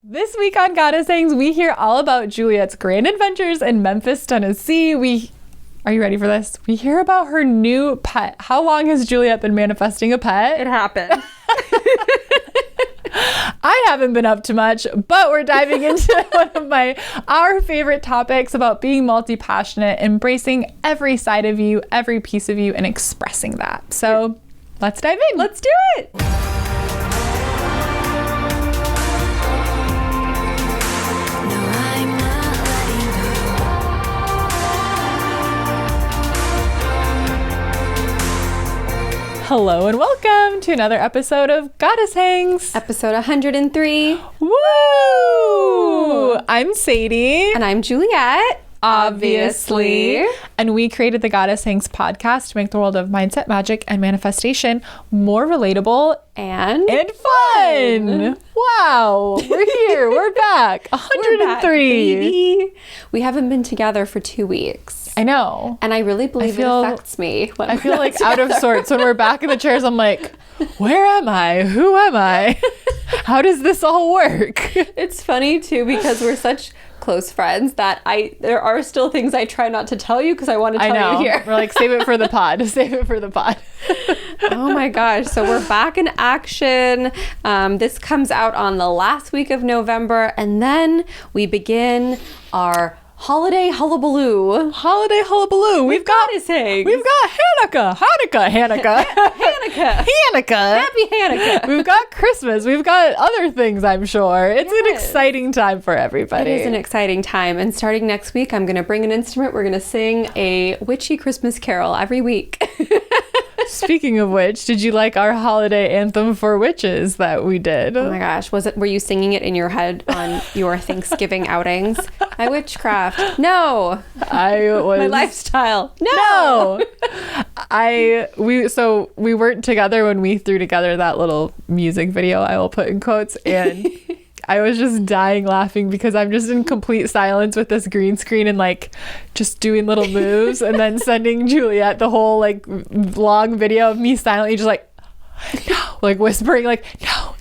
This week on Goddess Hangs, we hear all about Juliet's grand adventures in Memphis, Tennessee. Are you ready for this? We hear about her new pet. How long has Juliet been manifesting a pet? It happened. I haven't been up to much, but we're diving into one of our favorite topics about being multi-passionate, embracing every side of you, every piece of you, and expressing that. So let's dive in. Let's do it. Hello and welcome to another episode of Goddess Hangs. Episode 103. Woo! I'm Sadie. And I'm Juliet. Obviously. And we created the Goddess Hangs podcast to make the world of mindset, magic, and manifestation more relatable and fun. Wow. We're here. We're back. 103. We're back, baby. We haven't been together for 2 weeks. I know. And I really believe it affects me. I feel like out of sorts when we're back in the chairs. I'm like, where am I? Who am I? How does this all work? It's funny too because we're such close friends that there are still things I try not to tell you because I want to tell you here. We're like, save it for the pod. Save it for the pod. Oh my gosh. So we're back in action. This comes out on the last week of November, and then we begin our holiday hullabaloo. Holiday hullabaloo. We've got Hanukkah. We've got Hanukkah. Happy Hanukkah. We've got Christmas. We've got other things, I'm sure. It's an exciting time for everybody. It is an exciting time. And starting next week, I'm going to bring an instrument. We're going to sing a witchy Christmas carol every week. Speaking of which, did you like our holiday anthem for witches that we did? Oh my gosh. Were you singing it in your head on your Thanksgiving outings? My witchcraft. No. My lifestyle. No. We weren't together when we threw together that little music video I will put in quotes, and I was just dying laughing because I'm just in complete silence with this green screen and like just doing little moves and then sending Juliet the whole like long video of me silently just like, no, like whispering like, no.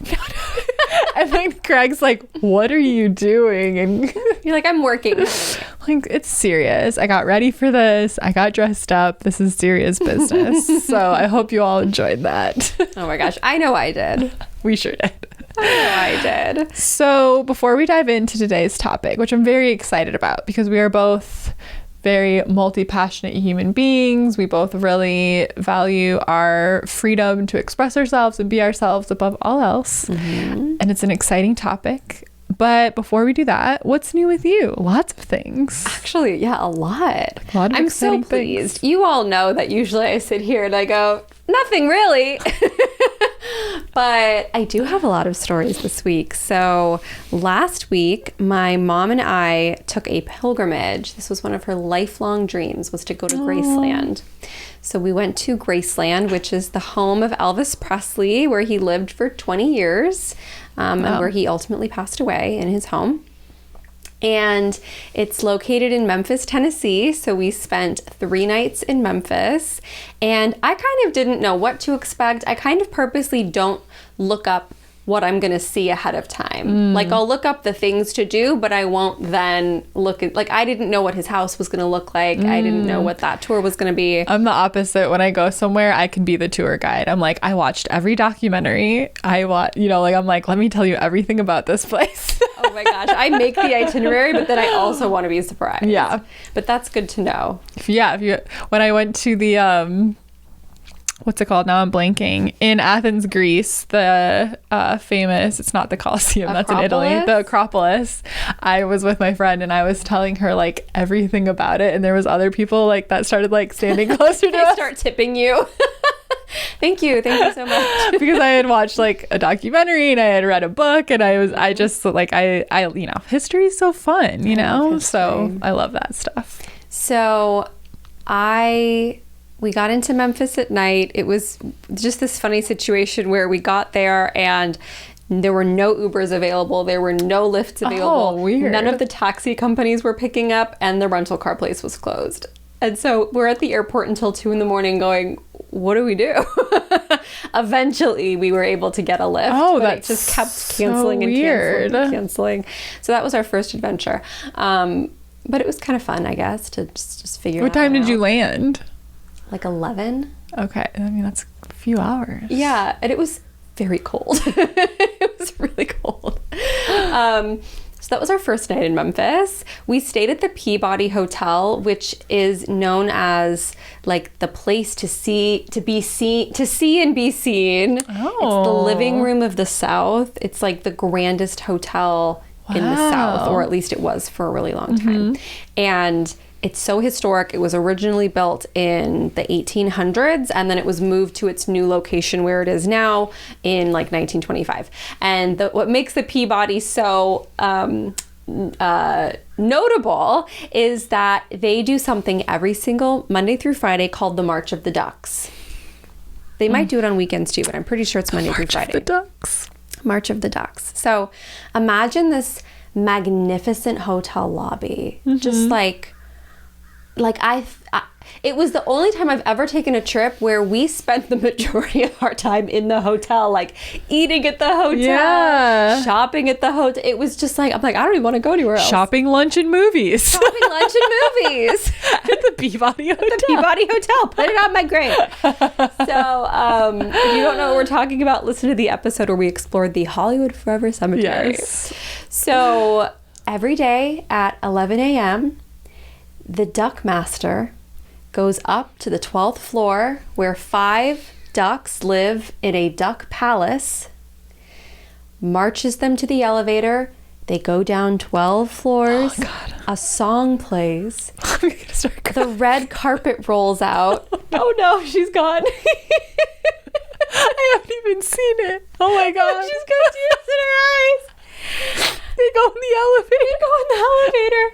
And then Craig's like, what are you doing? And you're like, I'm working. Like, it's serious. I got ready for this. I got dressed up. This is serious business. So I hope you all enjoyed that. Oh my gosh. I know I did. We sure did. I know I did. So before we dive into today's topic, which I'm very excited about because we are both very multi-passionate human beings. We both really value our freedom to express ourselves and be ourselves above all else. Mm-hmm. And it's an exciting topic. But before we do that, what's new with you? Lots of things. Actually, yeah, a lot. I'm so pleased. You all know that usually I sit here and I go, nothing really. But I do have a lot of stories this week. So last week, my mom and I took a pilgrimage. This was one of her lifelong dreams, was to go to Graceland. So we went to Graceland, which is the home of Elvis Presley, where he lived for 20 years and where he ultimately passed away in his home. And it's located in Memphis, Tennessee. So we spent 3 nights in Memphis, and I kind of didn't know what to expect. I kind of purposely don't look up what I'm going to see ahead of time. Like I'll look up the things to do, but I won't then look at, like, I didn't know what his house was going to look like. I didn't know what that tour was going to be. I'm the opposite. When I go somewhere, I can be the tour guide. I'm like, I watched every documentary. I'm like, let me tell you everything about this place. Oh my gosh. I make the itinerary, but then I also want to be surprised. Yeah. But that's good to know. When I went to the, what's it called? Now I'm blanking. In Athens, Greece, the famous, it's not the Colosseum, that's in Italy, the Acropolis. I was with my friend and I was telling her like everything about it, and there was other people like that started like standing closer to us. Start tipping you. Thank you so much. Because I had watched like a documentary and I had read a book, and I just like I history is so fun, you know? So I love that stuff. So we got into Memphis at night. It was just this funny situation where we got there and there were no Ubers available. There were no Lyfts available. Oh, weird. None of the taxi companies were picking up, and the rental car place was closed. And so we're at the airport until 2 a.m. going, what do we do? Eventually, we were able to get a lift. Oh, but that's it just kept so canceling and weird. canceling. So that was our first adventure. But it was kind of fun, I guess, to just figure What that time did out. you land? Like 11. Okay. I mean, that's a few hours. Yeah, and it was very cold. It was really cold. So that was our first night in Memphis. We stayed at the Peabody Hotel, which is known as like the place to see and be seen. Oh. It's the living room of the South. It's like the grandest hotel in the South, or at least it was for a really long time. And it's so historic. It was originally built in the 1800s, and then it was moved to its new location where it is now in like 1925. And what makes the Peabody so notable is that they do something every single Monday through Friday called the March of the Ducks. They might do it on weekends too, but I'm pretty sure it's Monday through Friday. The Ducks. March of the Ducks. So imagine this magnificent hotel lobby, just it was the only time I've ever taken a trip where we spent the majority of our time in the hotel, like eating at the hotel, shopping at the hotel. It was just like, I'm like, I don't even want to go anywhere else. Shopping, lunch, and movies. Shopping, lunch, and movies. At the Peabody Hotel. The Peabody Hotel. Put it on my grave. So, if you don't know what we're talking about, listen to the episode where we explored the Hollywood Forever Cemetery. Yes. So, every day at 11 a.m., the duck master goes up to the 12th floor where 5 ducks live in a duck palace, marches them to the elevator. They go down 12 floors. Oh, God. A song plays. I'm going to start crying. The red carpet rolls out. Oh no, she's gone. I haven't even seen it. Oh my God. She's got tears in her eyes. They go in the elevator. They go in the elevator.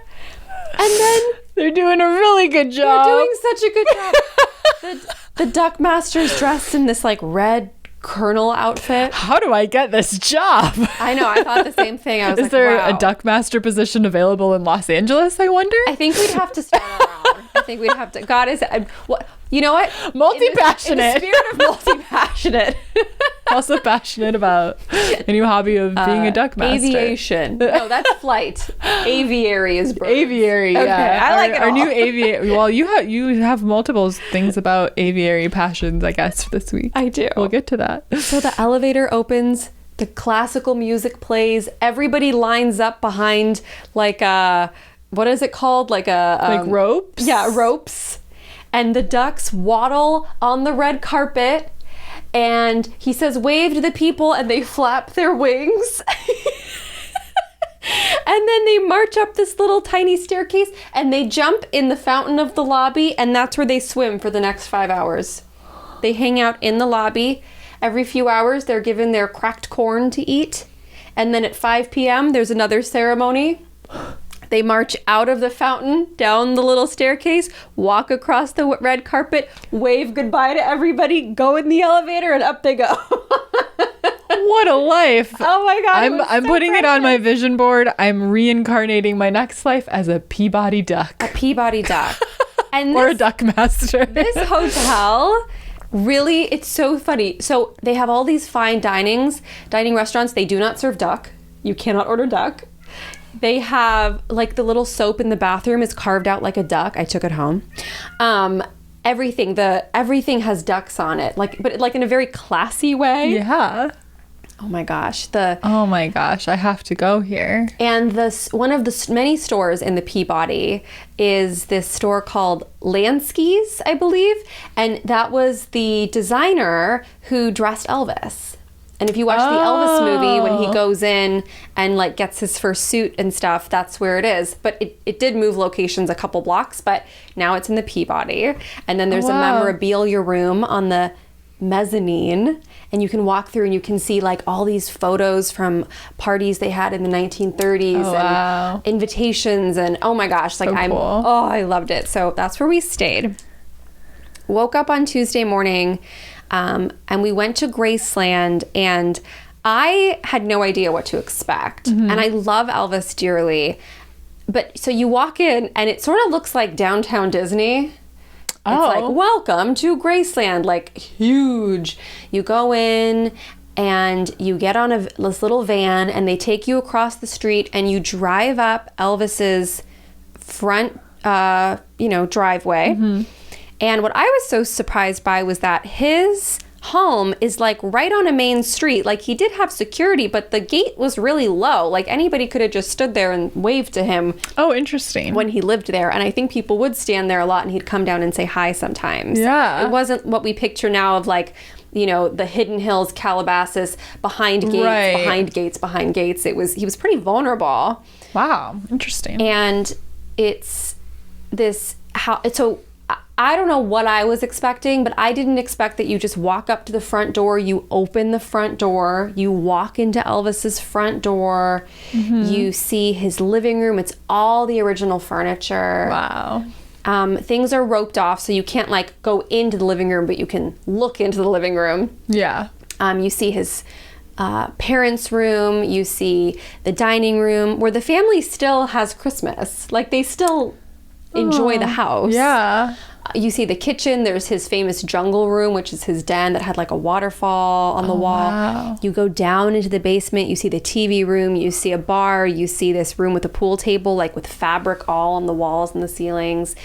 And then They're doing a really good job. they're doing such a good job. The duck master's dressed in this like red colonel outfit. How do I get this job? I know, I thought the same thing. I was Is like, there wow. a duck master position available in Los Angeles, I wonder? I think we'd have to start around. I think we'd have to. God is. What? You know what? Multi-passionate. In the spirit of multi-passionate. Also passionate about a new hobby of being a duck master. Aviation. No, that's flight. Aviary is birds. Aviary, Okay, yeah. I like it Our all. new aviary. Well, you have multiple things about aviary passions, I guess, this week. I do. We'll get to that. So the elevator opens. The classical music plays. Everybody lines up behind like a, what is it called? Like ropes? Yeah, ropes. And the ducks waddle on the red carpet. And he says, wave to the people, and they flap their wings. And then they march up this little tiny staircase, and they jump in the fountain of the lobby, and that's where they swim for the next 5 hours. They hang out in the lobby. Every few hours, they're given their cracked corn to eat. And then at 5 p.m., there's another ceremony. They march out of the fountain, down the little staircase, walk across the red carpet, wave goodbye to everybody, go in the elevator, and up they go. What a life. Oh my God. I'm putting it on my vision board. I'm reincarnating my next life as a Peabody duck. A Peabody duck. And Or a duck master. This hotel, really, it's so funny. So they have all these fine dining restaurants. They do not serve duck. You cannot order duck. They have like the little soap in the bathroom is carved out like a duck. I took it home. Everything has ducks on it, but like in a very classy way. Yeah. Oh my gosh. Oh my gosh, I have to go here. And one of the many stores in the Peabody is this store called Lansky's, I believe. And that was the designer who dressed Elvis. And if you watch the Elvis movie, when he goes in and like gets his first suit and stuff, that's where it is. But it did move locations a couple blocks, but now it's in the Peabody. And then there's a memorabilia room on the mezzanine, and you can walk through and you can see like all these photos from parties they had in the 1930s and invitations, and oh my gosh, like cool. I loved it. So that's where we stayed. Woke up on Tuesday morning, and we went to Graceland, and I had no idea what to expect. And I love Elvis dearly, but so you walk in and it sort of looks like downtown Disney. Oh. It's like, welcome to Graceland, like huge. You go in and you get on this little van and they take you across the street and you drive up Elvis's front, driveway. Mm-hmm. And what I was so surprised by was that his home is like right on a main street. Like he did have security, but the gate was really low. Like anybody could have just stood there and waved to him. Oh, interesting. When he lived there. And I think people would stand there a lot and he'd come down and say hi sometimes. Yeah. It wasn't what we picture now of like, the Hidden Hills, Calabasas, behind gates, Right. behind gates. He was pretty vulnerable. Wow. Interesting. And it's this, so I don't know what I was expecting, but I didn't expect that you just walk up to the front door, you open the front door, you walk into Elvis's front door, you see his living room. It's all the original furniture. Wow. Things are roped off, so you can't like go into the living room, but you can look into the living room. Yeah. You see his parents' room, you see the dining room, where the family still has Christmas. Like they still enjoy the house. Yeah. You see the kitchen. There's his famous jungle room, which is his den that had like a waterfall on the wall. Wow. You go down into the basement. You see the TV room. You see a bar. You see this room with a pool table, like with fabric all on the walls and the ceilings.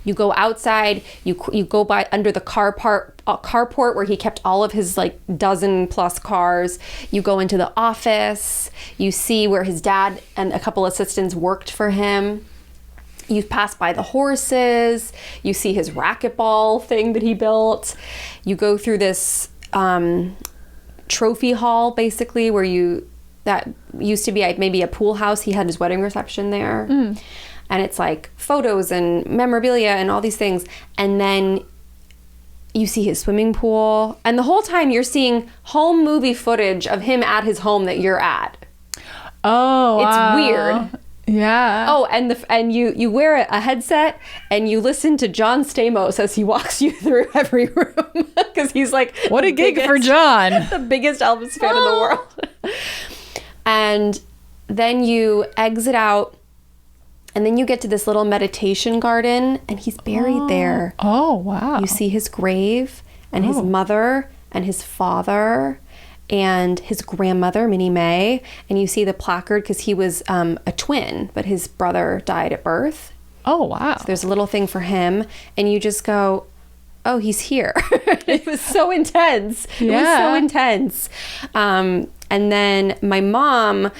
You go outside. You go by under the carport where he kept all of his like dozen plus cars. You go into the office. You see where his dad and a couple assistants worked for him. You pass by the horses, you see his racquetball thing that he built. You go through this trophy hall, basically, that used to be maybe a pool house. He had his wedding reception there. And it's like photos and memorabilia and all these things. And then you see his swimming pool. And the whole time you're seeing home movie footage of him at his home that you're at. Oh, wow. It's weird. Yeah. Oh, and you wear a headset and you listen to John Stamos as he walks you through every room because he's like, what a gig for John. The biggest Elvis fan in the world. And then you exit out and then you get to this little meditation garden and he's buried there. Oh, wow. You see his grave and his mother and his father and his grandmother, Minnie Mae, and you see the placard because he was a twin, but his brother died at birth. Oh, wow. So there's a little thing for him, and you just go, oh, he's here. It was so intense. It was so intense. And then my mom,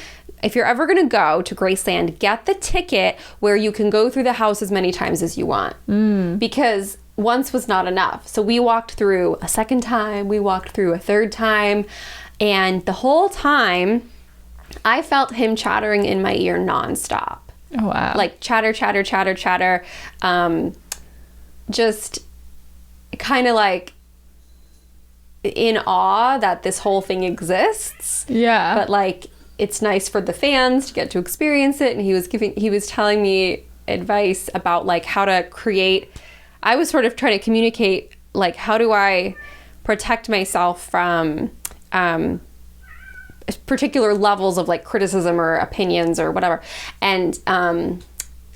if you're ever going to go to Graceland, get the ticket where you can go through the house as many times as you want. Because once was not enough. So we walked through a second time, we walked through a third time, and the whole time I felt him chattering in my ear nonstop. Oh, wow. Like chatter, chatter, chatter, chatter. Just kind of like in awe that this whole thing exists. Yeah. But like it's nice for the fans to get to experience it. And he was telling me advice about like how to create. I was sort of trying to communicate like how do I protect myself from particular levels of like criticism or opinions or whatever, and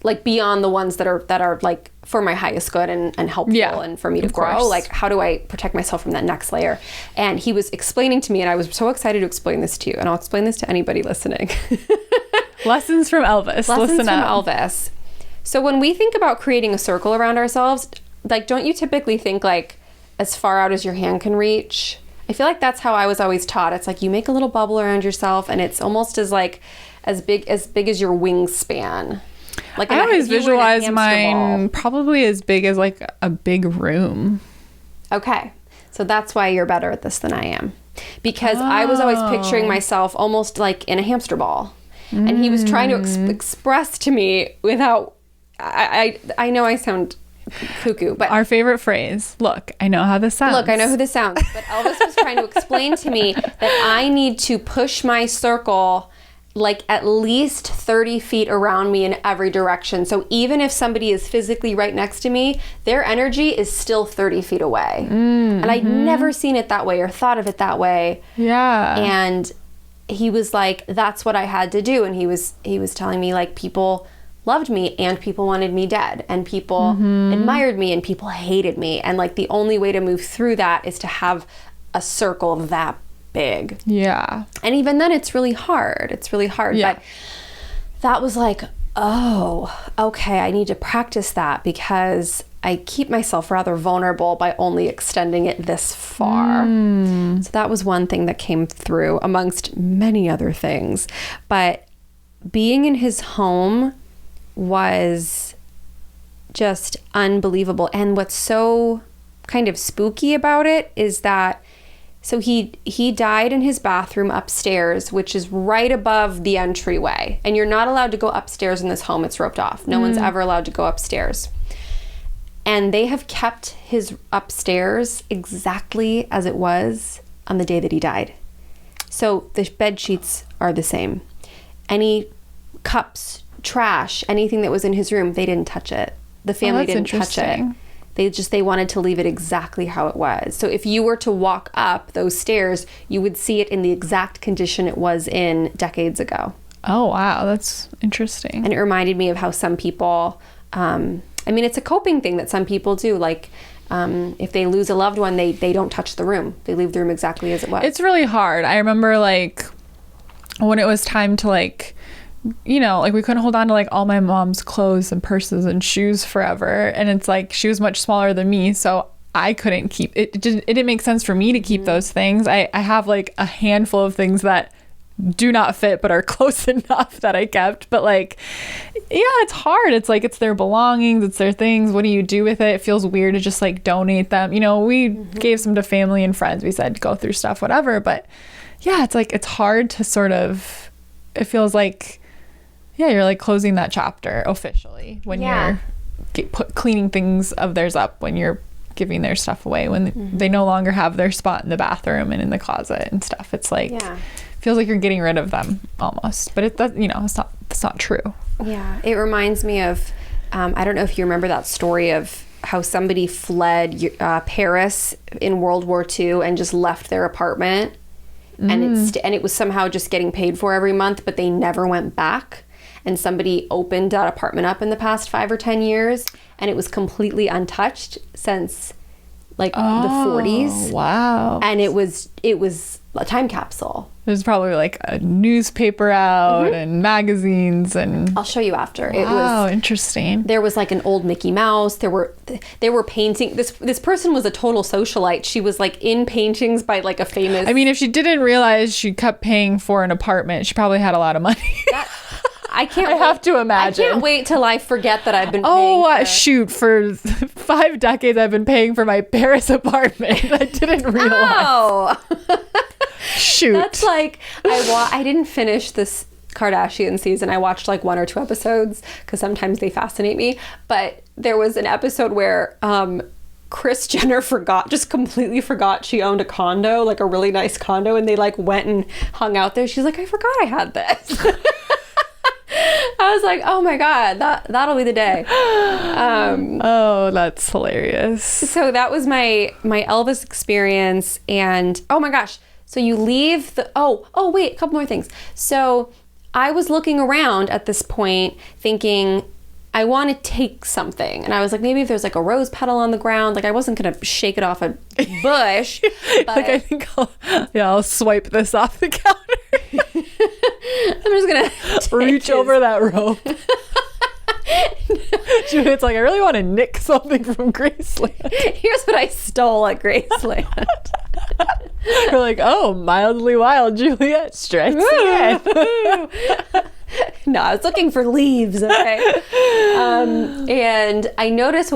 like beyond the ones that are like for my highest good and helpful and for me to grow. Course. Like how do I protect myself from that next layer? And he was explaining to me, and I was so excited to explain this to you, and I'll explain this to anybody listening. Lessons from Elvis. Lessons Listen from up. Elvis. So when we think about creating a circle around ourselves, like don't you typically think like as far out as your hand can reach? I feel like that's how I was always taught. It's like you make a little bubble around yourself and it's almost as like as big as your wingspan. Like I always visualize mine probably as big as like a big room. Okay. So that's why you're better at this than I am. Because I was always picturing myself almost like in a hamster ball. And he was trying to express to me without I know I sound cuckoo, but our favorite phrase, look, I know how this sounds. Look, I know who this sounds. But Elvis was trying to explain to me that I need to push my circle like at least 30 feet around me in every direction. So even if somebody is physically right next to me, their energy is still 30 feet away. And I'd never seen it that way or thought of it that way. Yeah. And he was like, that's what I had to do. And he was telling me like people loved me and people wanted me dead, and people admired me and people hated me. And like the only way to move through that is to have a circle that big. Yeah. And even then it's really hard. Yeah. But that was like, oh, okay, I need to practice that, because I keep myself rather vulnerable by only extending it this far. So that was one thing that came through amongst many other things. But being in his home was just unbelievable. And what's so kind of spooky about it is that, so he died in his bathroom upstairs, which is right above the entryway. And you're not allowed to go upstairs in this home. It's roped off. No one's ever allowed to go upstairs. And they have kept his upstairs exactly as it was on the day that he died. So the bed sheets are the same. Any cups, trash, anything that was in his room, they didn't touch it. The family didn't touch it. They wanted to leave it exactly how it was. So if you were to walk up those stairs, you would see it in the exact condition it was in decades ago. Oh, wow. That's interesting. And it reminded me of how some people, I mean, it's a coping thing that some people do. Like, if they lose a loved one, they don't touch the room. They leave the room exactly as it was. It's really hard. I remember, like, when it was time to, like, you know, like, we couldn't hold on to, like, all my mom's clothes and purses and shoes forever. And it's like, she was much smaller than me, so I couldn't keep it. It didn't make sense for me to keep those things. I have, like, a handful of things that do not fit but are close enough that I kept. But like, yeah, it's hard. It's like, it's their belongings, it's their things. What do you do with it? It feels weird to just like donate them. You know, we gave some to family and friends. We said go through stuff, whatever. But yeah, it's like, it's hard to sort of, it feels like, yeah, you're like closing that chapter officially when you're cleaning things of theirs up, when you're giving their stuff away, when they no longer have their spot in the bathroom and in the closet and stuff. It's like, feels like you're getting rid of them almost, but you know, that's not true. Yeah, it reminds me of, I don't know if you remember that story of how somebody fled Paris in World War II and just left their apartment, and it was somehow just getting paid for every month, but they never went back. And somebody opened that apartment up in the past 5 or 10 years, and it was completely untouched since like the 40s. Wow. And it was a time capsule. There's probably like a newspaper out and magazines, and I'll show you after. Wow, it was interesting. There was like an old Mickey Mouse. They were painting. This person was a total socialite. She was like in paintings by like a famous. I mean, if she didn't realize she kept paying for an apartment, she probably had a lot of money. I have to imagine. I can't wait till I forget that I've been paying shoot, for 5 decades I've been paying for my Paris apartment. I didn't realize. Oh. Shoot. That's like, I didn't finish this Kardashian season. I watched like 1 or 2 episodes because sometimes they fascinate me. But there was an episode where Kris Jenner just completely forgot she owned a condo, like a really nice condo, and they like went and hung out there. She's like, I forgot I had this. I was like, oh my God, that'll be the day. Oh, that's hilarious. So that was my Elvis experience. And oh my gosh. So you leave wait, a couple more things. So I was looking around at this point thinking, I want to take something. And I was like, maybe if there's like a rose petal on the ground, like I wasn't going to shake it off a bush. But like, I think I'll swipe this off the counter. I'm just going to reach over that rope. Juliet's like, I really want to nick something from Graceland. Here's what I stole at Graceland. We're like, oh, mildly wild Juliet strikes again. No, I was looking for leaves, okay? And I noticed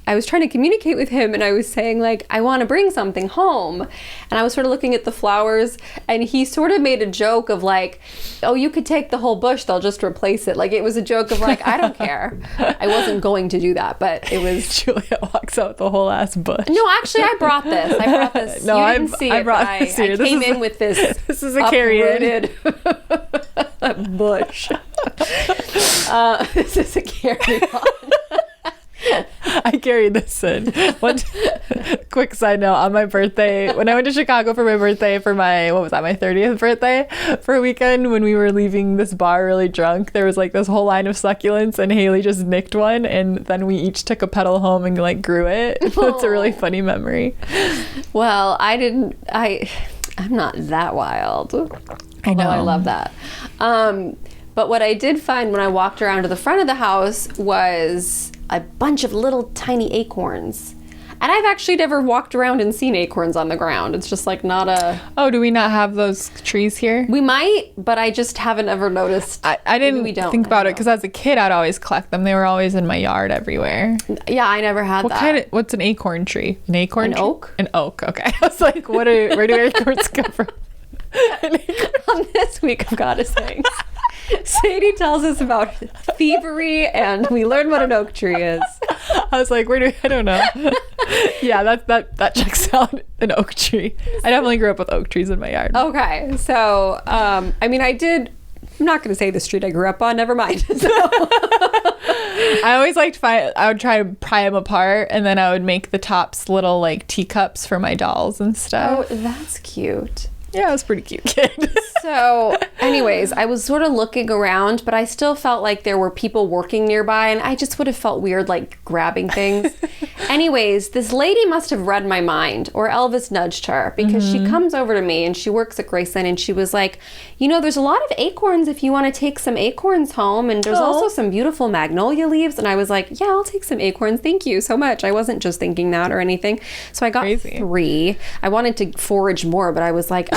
I was trying to communicate with him, and I was saying like, I want to bring something home. And I was sort of looking at the flowers, and he sort of made a joke of like, oh, you could take the whole bush, they'll just replace it. Like, it was a joke of like, I don't care. I wasn't going to do that, but it was. Juliet walks out the whole ass bush. No, actually, I brought this. No, you didn't see it, brought this here. I came in with this. This is a carry-in. Bush. This is a carry-on. I carried this in. quick side note, on my birthday, when I went to Chicago for my birthday, for my 30th birthday, for a weekend, when we were leaving this bar really drunk, there was like this whole line of succulents, and Haley just nicked one, and then we each took a petal home and like grew it. It's a really funny memory. Well, I'm not that wild. I know. I love that. But what I did find when I walked around to the front of the house was a bunch of little tiny acorns. And I've actually never walked around and seen acorns on the ground. It's just like not a... Oh, do we not have those trees here? We might, but I just haven't ever noticed. I didn't think about it because as a kid, I'd always collect them. They were always in my yard everywhere. Yeah, I never had that. What's an acorn tree? An acorn tree? Oak? An oak, okay. I was like, where do acorns come from? On this week of Goddess Things, Sadie tells us about thievery, and we learn what an oak tree is. I was like, I don't know. Yeah, that checks out, an oak tree. I definitely grew up with oak trees in my yard. Okay, so I'm not going to say the street I grew up on, never mind. So. I always I would try to pry them apart, and then I would make the tops little like teacups for my dolls and stuff. Oh, that's cute. Yeah, I was a pretty cute kid. So, anyways, I was sort of looking around, but I still felt like there were people working nearby, and I just would have felt weird, like, grabbing things. Anyways, this lady must have read my mind, or Elvis nudged her, because she comes over to me, and she works at Graceland, and she was like, there's a lot of acorns if you want to take some acorns home, and there's also some beautiful magnolia leaves. And I was like, yeah, I'll take some acorns. Thank you so much. I wasn't just thinking that or anything. So I got 3. I wanted to forage more, but I was like...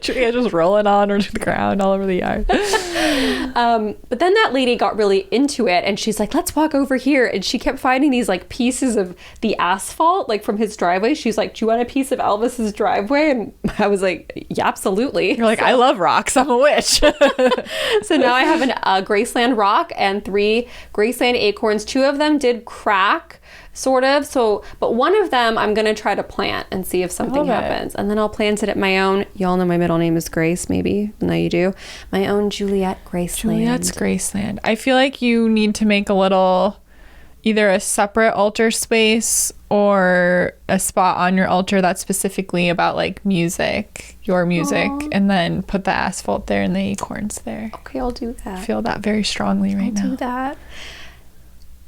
Juliet just rolling on the ground all over the yard. But then that lady got really into it, and she's like, let's walk over here. And she kept finding these like pieces of the asphalt, like from his driveway. She's like, do you want a piece of Elvis's driveway? And I was like, yeah, absolutely. You're like, I love rocks. I'm a witch. So now I have a Graceland rock and 3 Graceland acorns. 2 of them did crack. Sort of. So, but one of them I'm going to try to plant and see if something happens. And then I'll plant it at my own. Y'all know my middle name is Grace, maybe. No, you do. My own Juliet Graceland. Juliet's Graceland. I feel like you need to make either a separate altar space or a spot on your altar that's specifically about like music, your music. Aww. And then put the asphalt there and the acorns there. Okay, I'll do that. I feel that very strongly right now. I'll do that.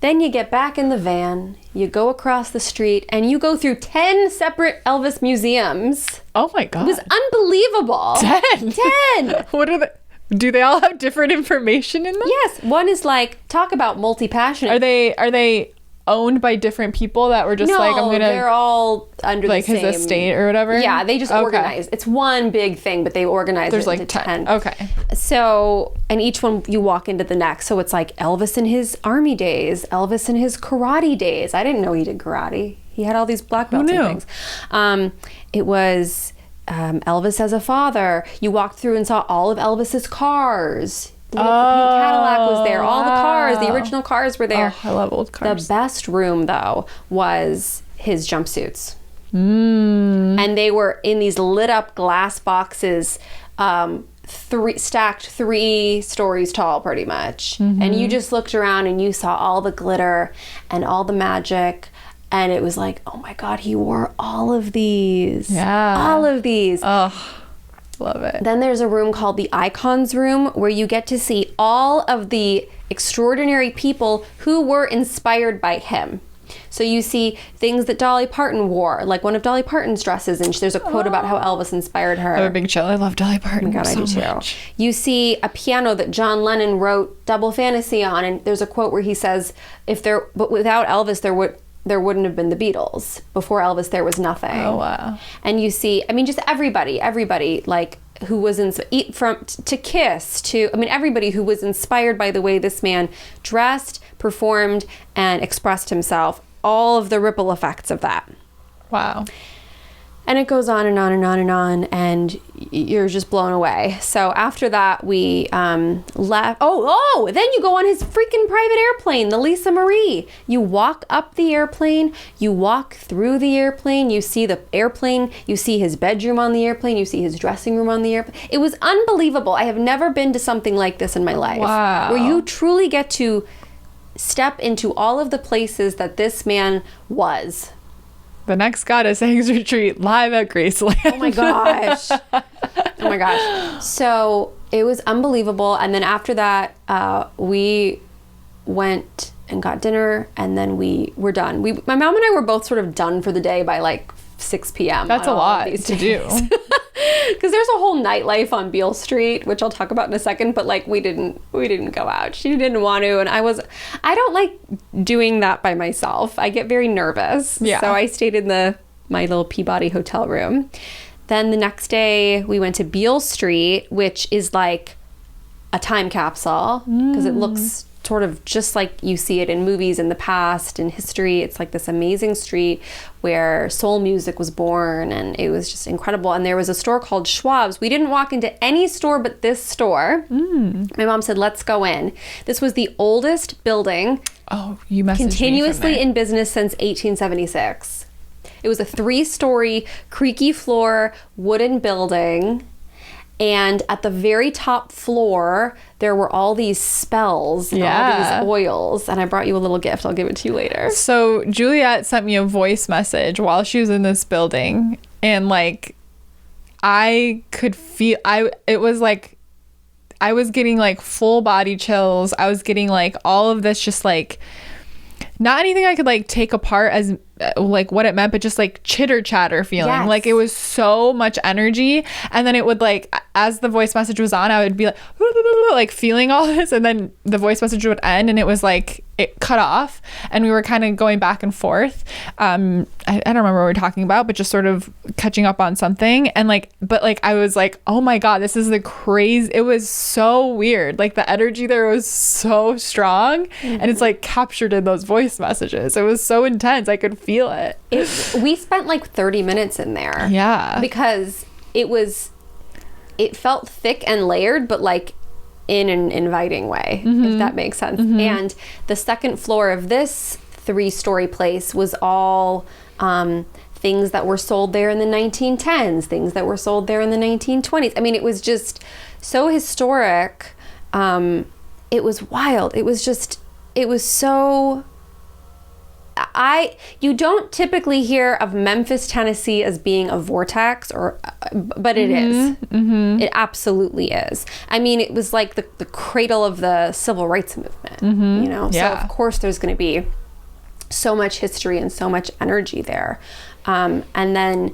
Then you get back in the van, you go across the street, and you go through 10 separate Elvis museums. Oh my God. It was unbelievable. 10! What are do they all have different information in them? Yes. One is like, talk about multi-passionate. Are they owned by different people that were just they're all under like the same... his estate or whatever? Yeah, they just organize. It's one big thing, but they organize it into 10. Okay. So, and each one you walk into the next. So it's like Elvis in his army days, Elvis in his karate days. I didn't know he did karate. He had all these black belts and things. It was Elvis as a father. You walked through and saw all of Elvis's cars. The pink Cadillac was there. All the cars, the original cars were there. Oh, I love old cars. The best room, though, was his jumpsuits. And they were in these lit up glass boxes, stacked 3 stories tall, pretty much. And you just looked around and you saw all the glitter and all the magic. And it was like, oh my God, he wore all of these. Yeah. All of these. Oh. Love it. Then there's a room called the Icons Room where you get to see all of the extraordinary people who were inspired by him. So you see things that Dolly Parton wore, like one of Dolly Parton's dresses, and there's a quote about how Elvis inspired her. I have a big chill. I love Dolly Parton. Oh my God, I do too. You see a piano that John Lennon wrote Double Fantasy on, and there's a quote where he says, but without Elvis, there wouldn't have been the Beatles. Before Elvis, there was nothing. Oh, wow. And you see, just everybody, like, who was to Kiss, everybody who was inspired by the way this man dressed, performed, and expressed himself, all of the ripple effects of that. Wow. And it goes on and on and on and on, and you're just blown away. So after that, we left. Then you go on his freaking private airplane, the Lisa Marie. You walk up the airplane, you walk through the airplane, you see the airplane, you see his bedroom on the airplane, you see his dressing room on the airplane. It was unbelievable. I have never been to something like this in my life. Wow. Where you truly get to step into all of the places that this man was. The next Goddess Hangs Retreat live at Graceland. Oh my gosh. Oh my gosh. So it was unbelievable. And then after that, we went and got dinner, and then we were done. My mom and I were both sort of done for the day by like 6 p.m. That's a lot to do. Because there's a whole nightlife on Beale Street, which I'll talk about in a second, but like we didn't go out. She didn't want to, and I don't like doing that by myself. I get very nervous. Yeah. So I stayed in my little Peabody hotel room. Then the next day we went to Beale Street, which is like a time capsule because it looks sort of just like you see it in movies in the past, in history. It's like this amazing street where soul music was born, and it was just incredible. And there was a store called Schwab's. We didn't walk into any store but this store. My mom said, let's go in. This was the oldest building You messaged continuously me from in business since 1876. It was a 3-story, creaky floor, wooden building. And at the very top floor, there were all these spells and all these oils. And I brought you a little gift. I'll give it to you later. So Juliet sent me a voice message while she was in this building. And like, I could feel, it was like, I was getting like full body chills. I was getting like all of this, just like, not anything I could like take apart as like what it meant, but just like chitter chatter feeling. Yes. Like it was so much energy. And then it would like, as the voice message was on, I would be like feeling all this, and then the voice message would end and it was like it cut off, and we were kind of going back and forth. I don't remember what we were talking about, but just sort of catching up on something. And like, but like I was like, oh my God, this is the crazy, it was so weird. Like the energy there was so strong, and it's like captured in those voice messages. It was so intense. I could feel it. We spent like 30 minutes in there. Yeah. Because it felt thick and layered, but like in an inviting way, if that makes sense. And the second floor of this 3-story place was all things that were sold there in the 1910s, things that were sold there in the 1920s. I mean, it was just so historic. It was wild. It was so... You don't typically hear of Memphis, Tennessee as being a vortex, but it is. It absolutely is. I mean, it was like the cradle of the civil rights movement, you know? Yeah. So of course there's going to be so much history and so much energy there. And then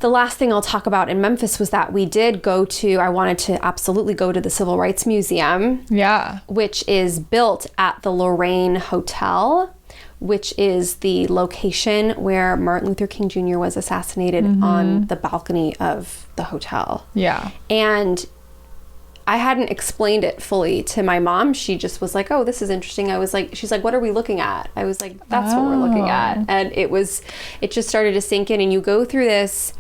the last thing I'll talk about in Memphis was that we did I wanted to absolutely go to the Civil Rights Museum. Yeah. Which is built at the Lorraine Hotel, which is the location where Martin Luther King Jr. was assassinated on the balcony of the hotel. Yeah. And I hadn't explained it fully to my mom. She just was like, oh, this is interesting. She's like, what are we looking at? I was like, that's what we're looking at. And it just started to sink in, and you go through this,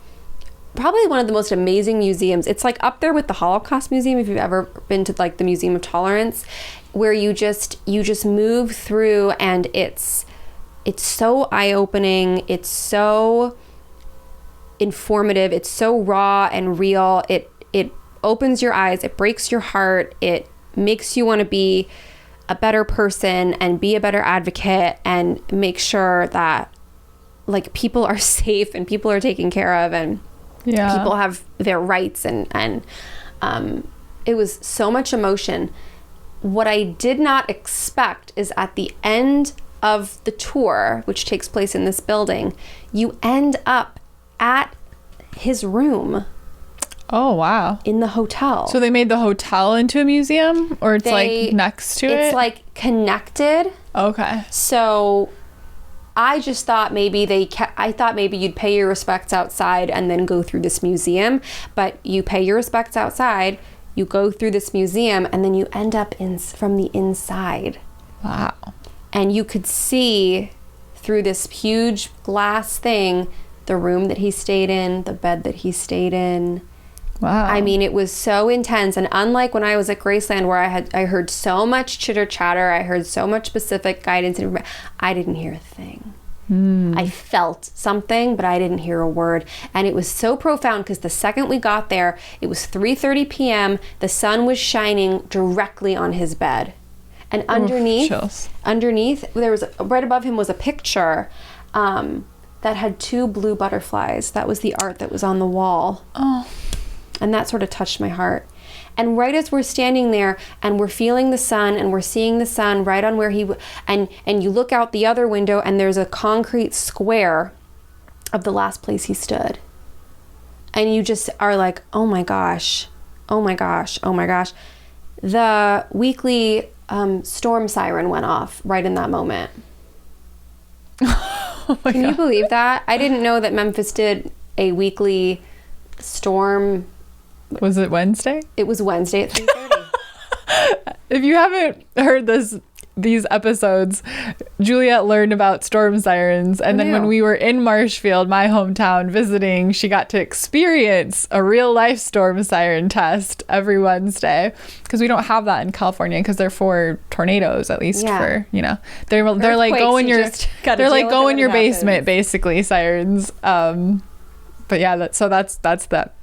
probably one of the most amazing museums. It's like up there with the Holocaust Museum, if you've ever been to like the Museum of Tolerance, where you just move through, and it's so eye-opening. It's so informative. It's so raw and real. It opens your eyes. It breaks your heart. It makes you want to be a better person and be a better advocate and make sure that like people are safe and people are taken care of, and people have their rights, and it was so much emotion. What I did not expect is at the end of the tour, which takes place in this building, you end up at his room. Oh, wow. In the hotel. So they made the hotel into a museum, or it's like next to it? It's like connected. Okay. So I just thought maybe I thought maybe you'd pay your respects outside and then go through this museum, but you pay your respects outside, you go through this museum, and then you end up from the inside. Wow. And you could see through this huge glass thing the room that he stayed in, the bed that he stayed in. Wow. I mean, it was so intense. And unlike when I was at Graceland, where I heard so much chitter chatter, I heard so much specific guidance, and I didn't hear a thing. I felt something, but I didn't hear a word. And it was so profound because the second we got there, it was 3:30 p.m. The sun was shining directly on his bed. And chills. underneath, there was right above him was a picture that had 2 blue butterflies. That was the art that was on the wall. Oh. And that sort of touched my heart. And right as we're standing there and we're feeling the sun and we're seeing the sun right on where and you look out the other window and there's a concrete square of the last place he stood. And you just are like, oh my gosh, oh my gosh, oh my gosh. The weekly storm siren went off right in that moment. Oh my Can God. you believe that? I didn't know that Memphis did a weekly storm. Was it Wednesday? It was Wednesday at 3:30. If you haven't heard these episodes, Juliet learned about storm sirens, and then when we were in Marshfield, my hometown, visiting, she got to experience a real life storm siren test every Wednesday, because we don't have that in California, because they're for tornadoes, at least for, you know, they're like go in your basement, basically, sirens. But yeah, that's that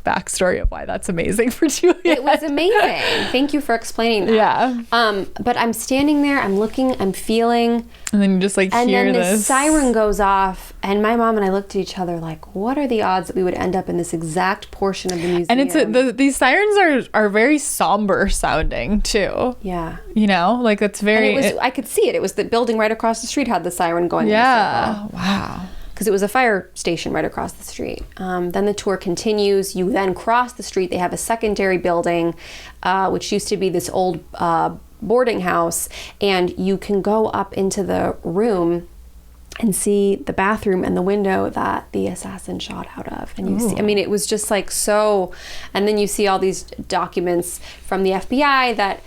backstory of why that's amazing for Juliet. It was amazing. Thank you for explaining that. Yeah. But I'm standing there, I'm looking, I'm feeling, and then you just like and hear then this the siren goes off, and my mom and I looked at each other like, what are the odds that we would end up in this exact portion of the museum? And it's these sirens are very somber sounding too. Yeah. You know, like it's very. And I could see it. It was the building right across the street had the siren going. Yeah. Wow. Because it was a fire station right across the street. Then the tour continues. You then cross the street. They have a secondary building, which used to be this old boarding house. And you can go up into the room and see the bathroom and the window that the assassin shot out of. And you see, I mean, it was just like so. And then you see all these documents from the FBI that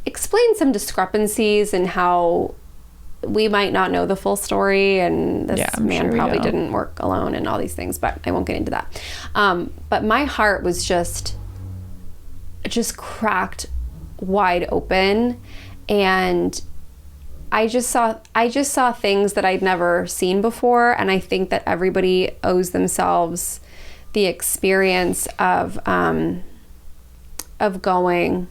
explain some discrepancies and how we might not know the full story, and this man probably didn't work alone and all these things, but I won't get into that. But my heart was just cracked wide open, and I just saw things that I'd never seen before, and I think that everybody owes themselves the experience of going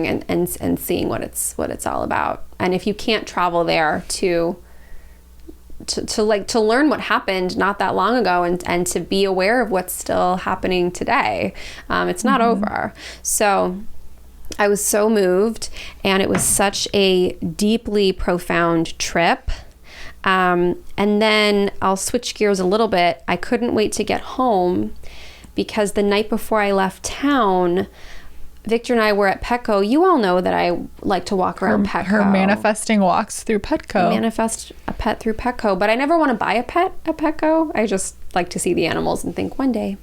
and seeing what it's all about. And if you can't travel there to learn what happened not that long ago and to be aware of what's still happening today, it's not over. So I was so moved, and it was such a deeply profound trip. And then I'll switch gears a little bit. I couldn't wait to get home, because the night before I left town, Victor and I were at Petco. You all know that I like to walk around Petco. Her manifesting walks through Petco. Manifest a pet through Petco, but I never want to buy a pet at Petco. I just like to see the animals and think one day.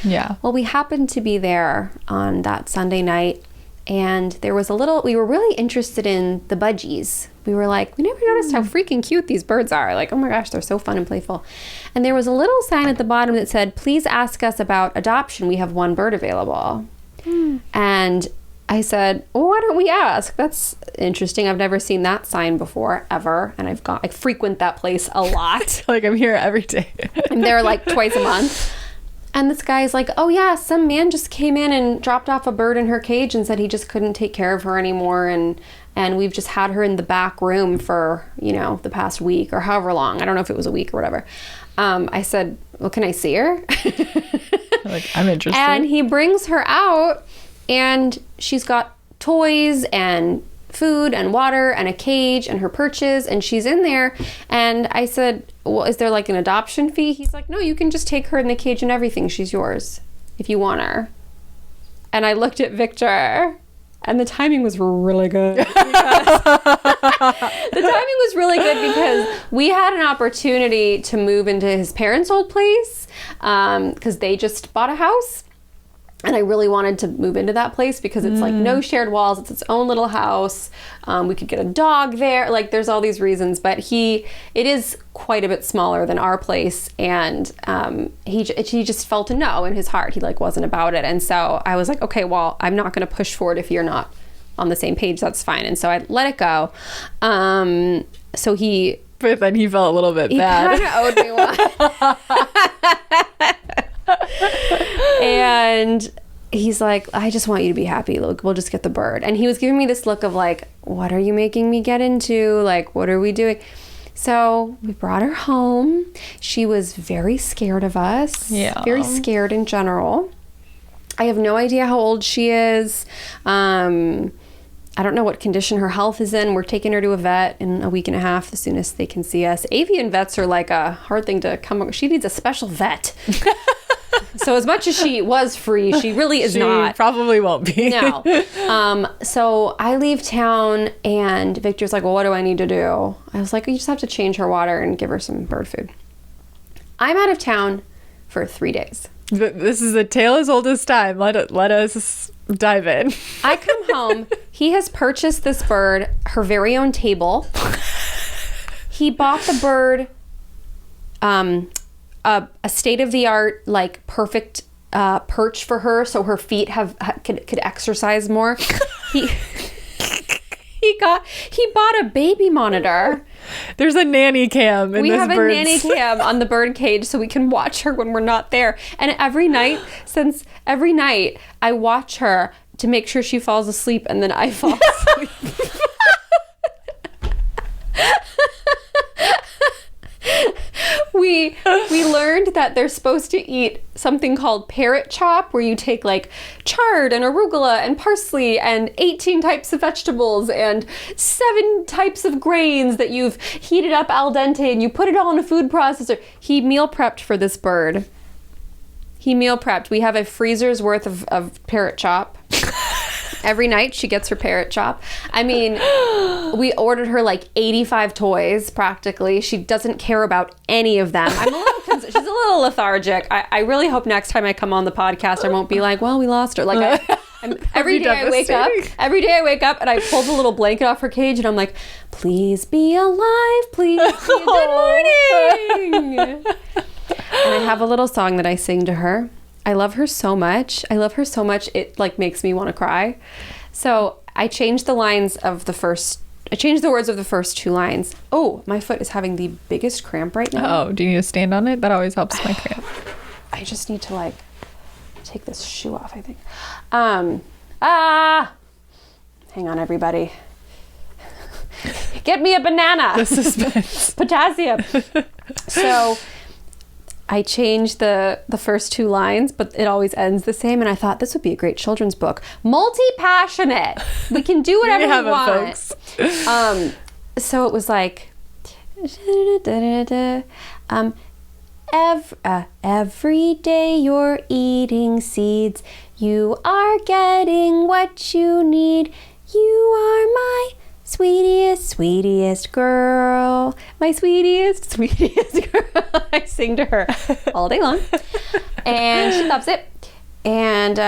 Yeah. Well, we happened to be there on that Sunday night, and there was we were really interested in the budgies. We were like, we never noticed how freaking cute these birds are. Like, oh my gosh, they're so fun and playful. And there was a little sign at the bottom that said, please ask us about adoption. We have one bird available. And I said, well, why don't we ask? That's interesting. I've never seen that sign before, ever. And I frequent that place a lot. Like, I'm here every day. I'm there like twice a month. And this guy's like, oh yeah, some man just came in and dropped off a bird in her cage and said he just couldn't take care of her anymore. And we've just had her in the back room for, the past week or however long. I don't know if it was a week or whatever. I said, well, can I see her? Like, I'm interested. And he brings her out, and she's got toys and food and water and a cage and her perches, and she's in there. And I said, well, is there like an adoption fee? He's like, no, you can just take her in the cage and everything. She's yours if you want her. And I looked at Victor, and the timing was really good. The timing was really good because we had an opportunity to move into his parents' old place, because they just bought a house. And I really wanted to move into that place because it's like no shared walls. It's its own little house. We could get a dog there. Like, there's all these reasons. But it is quite a bit smaller than our place. And he just felt a no in his heart. He wasn't about it. And so I was like, okay, well, I'm not going to push forward if you're not on the same page. That's fine. And so I let it go. But then he felt a little bit bad. He kind of owed me one. And he's like, I just want you to be happy. Look, we'll just get the bird. And he was giving me this look of like, what are you making me get into? Like, what are we doing? So we brought her home. She was very scared of us. Yeah. Very scared in general. I have no idea how old she is. I don't know what condition her health is in. We're taking her to a vet in a week and a half, the soonest they can see us. Avian vets are like a hard thing to come. She needs a special vet. So as much as she was free, she really is not. Probably won't be. No. So I leave town and Victor's like, well, what do I need to do? I was like, you just have to change her water and give her some bird food. I'm out of town for 3 days. This is a tale as old as time. Let us dive in. I come home. He has purchased this bird, her very own table. He bought the bird a state-of-the-art, like, perfect perch for her so her feet could exercise more. He bought a baby monitor. There's a nanny cam in we this have bird's... a nanny cam on the bird cage so we can watch her when we're not there. And every night I watch her to make sure she falls asleep, and then I fall asleep. We learned that they're supposed to eat something called parrot chop, where you take like chard and arugula and parsley and 18 types of vegetables and 7 types of grains that you've heated up al dente, and you put it all in a food processor. He meal prepped for this bird. He meal prepped. We have a freezer's worth of parrot chop. Every night she gets her parrot chop. I mean, we ordered her like 85 toys practically. She doesn't care about any of them. She's a little lethargic. I really hope next time I come on the podcast I won't be like, well, we lost her. Like every day I wake up and I pull the little blanket off her cage and I'm like, please be alive, please be a good morning. And I have a little song that I sing to her. I love her so much. It like makes me want to cry. So I changed the words of the first 2 lines. Oh, my foot is having the biggest cramp right now. Oh, do you need to stand on it? That always helps my cramp. I just need to like take this shoe off, I think. Hang on, everybody. Get me a banana. The suspense. Potassium. So I changed the first 2 lines, but it always ends the same. And I thought this would be a great children's book. Multi-passionate. We can do whatever we want. So it was like, every day you're eating seeds. You are getting what you need. You are my sweetest girl, my sweetest girl. I sing to her all day long, and she loves it. And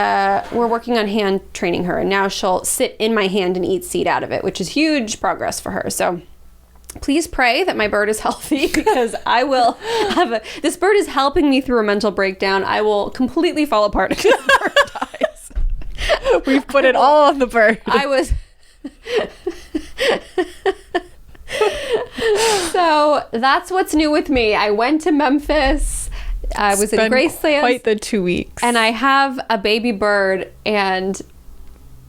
we're working on hand training her, and now she'll sit in my hand and eat seed out of it, which is huge progress for her. So please pray that my bird is healthy, because I will this bird is helping me through a mental breakdown. I will completely fall apart if this bird dies. We've put it all on the bird. So that's what's new with me. I went to Memphis. I was in Graceland. Quite the 2 weeks. And I have a baby bird, and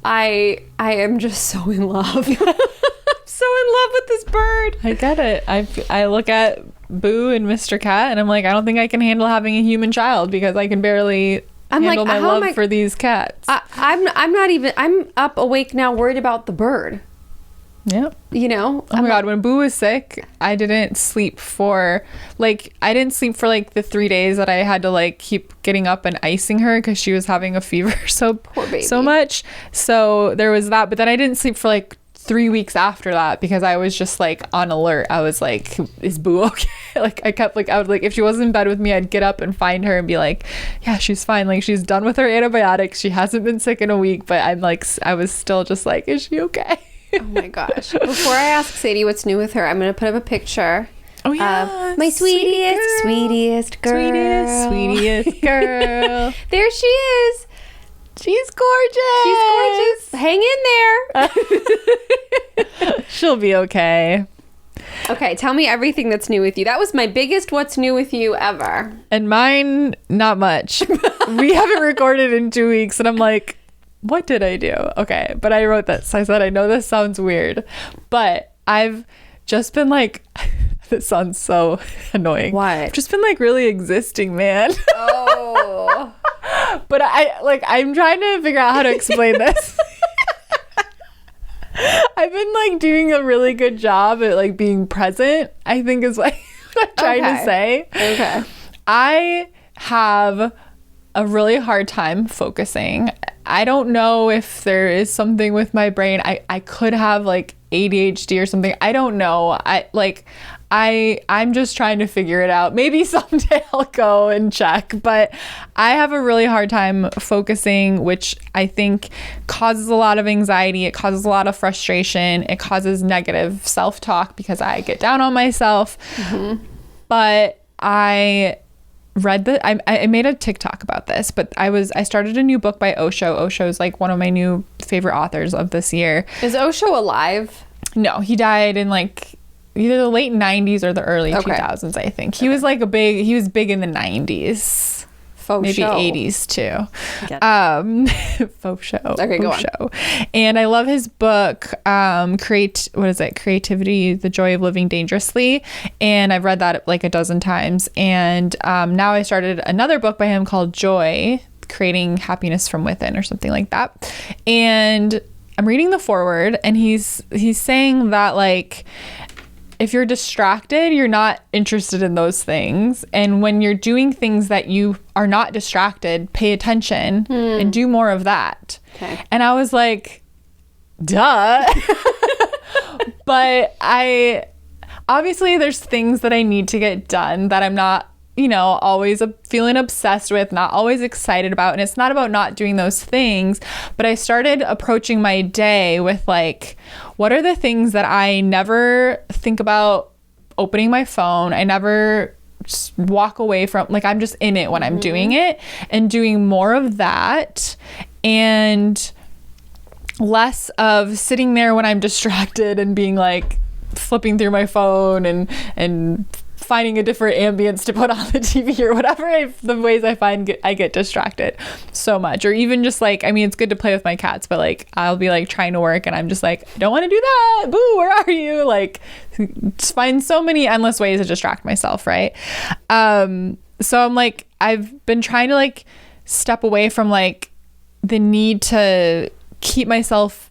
I am just so in love. I'm so in love with this bird. I get it. I look at Boo and Mr. Cat, and I'm like, I don't think I can handle having a human child, because I can barely handle my love for these cats. I'm up awake now worried about the bird. Yeah. You know? Oh my God, when Boo was sick, I didn't sleep for like the 3 days that I had to like keep getting up and icing her because she was having a fever so much. So there was that, but then I didn't sleep for like 3 weeks after that because I was just like on alert. I was like, is Boo okay? Like I would like, if she wasn't in bed with me, I'd get up and find her and be like, yeah, she's fine. Like she's done with her antibiotics. She hasn't been sick in a week, but I was still just like, is she okay? Oh my gosh. Before I ask Sadie what's new with her, I'm going to put up a picture of my sweetest girl. Sweetest girl. There she is. She's gorgeous. Hang in there. She'll be okay. Okay, tell me everything that's new with you. That was my biggest what's new with you ever. And mine, not much. We haven't recorded in 2 weeks, and I'm like, what did I do? Okay, but I wrote this. I said, I know this sounds weird, but I've just been like, this sounds so annoying. What? I've just been like really existing, man. Oh. But I'm trying to figure out how to explain this. I've been like doing a really good job at like being present, I think is what I'm trying to say. Okay. I have a really hard time focusing. I don't know if there is something with my brain. I could have like ADHD or something. I don't know. I'm just trying to figure it out. Maybe someday I'll go and check, but I have a really hard time focusing, which I think causes a lot of anxiety. It causes a lot of frustration. It causes negative self-talk because I get down on myself. Mm-hmm. But I read that I made a TikTok about this, but I started a new book by Osho. Osho is like one of my new favorite authors of this year. Is Osho alive? No, he died in like either the late 90s or the early 2000s, I think. He was like he was big in the 90s. Faux maybe show. 80s too. Faux show. Okay, go on. Show. And I love his book, Creativity, The Joy of Living Dangerously. And I've read that like a dozen times. And now I started another book by him called Joy, Creating Happiness from Within or something like that. And I'm reading the foreword, and he's saying that like, if you're distracted, you're not interested in those things. And when you're doing things that you are not distracted, pay attention and do more of that. Okay. And I was like, duh. But obviously there's things that I need to get done that I'm not, always feeling obsessed with, not always excited about. And it's not about not doing those things, but I started approaching my day with like, what are the things that I never think about opening my phone? I never just walk away from, like, I'm just in it when I'm doing it, and doing more of that and less of sitting there when I'm distracted and being like flipping through my phone and finding a different ambience to put on the TV or whatever, the ways I find I get distracted so much. Or even just like, it's good to play with my cats, but like I'll be like trying to work and I'm just like, I don't want to do that. Boo, where are you? Like, just find so many endless ways to distract myself, right? So I'm like, I've been trying to like step away from like the need to keep myself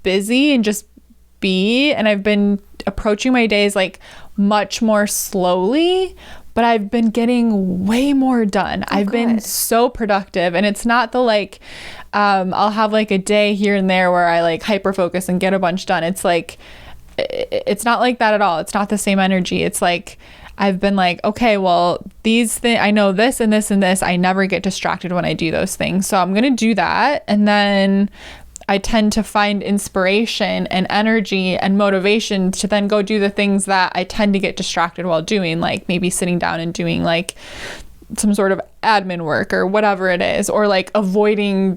busy and just be, and I've been approaching my days like much more slowly, but I've been getting way more done. I've been so productive, and it's not the like I'll have like a day here and there where I like hyper focus and get a bunch done. It's like it's not like that at all. It's not the same energy. It's like I've been like, okay, well, these things, I know this and this and this. I never get distracted when I do those things, so I'm gonna do that, and then I tend to find inspiration and energy and motivation to then go do the things that I tend to get distracted while doing, like maybe sitting down and doing like some sort of admin work or whatever it is, or like avoiding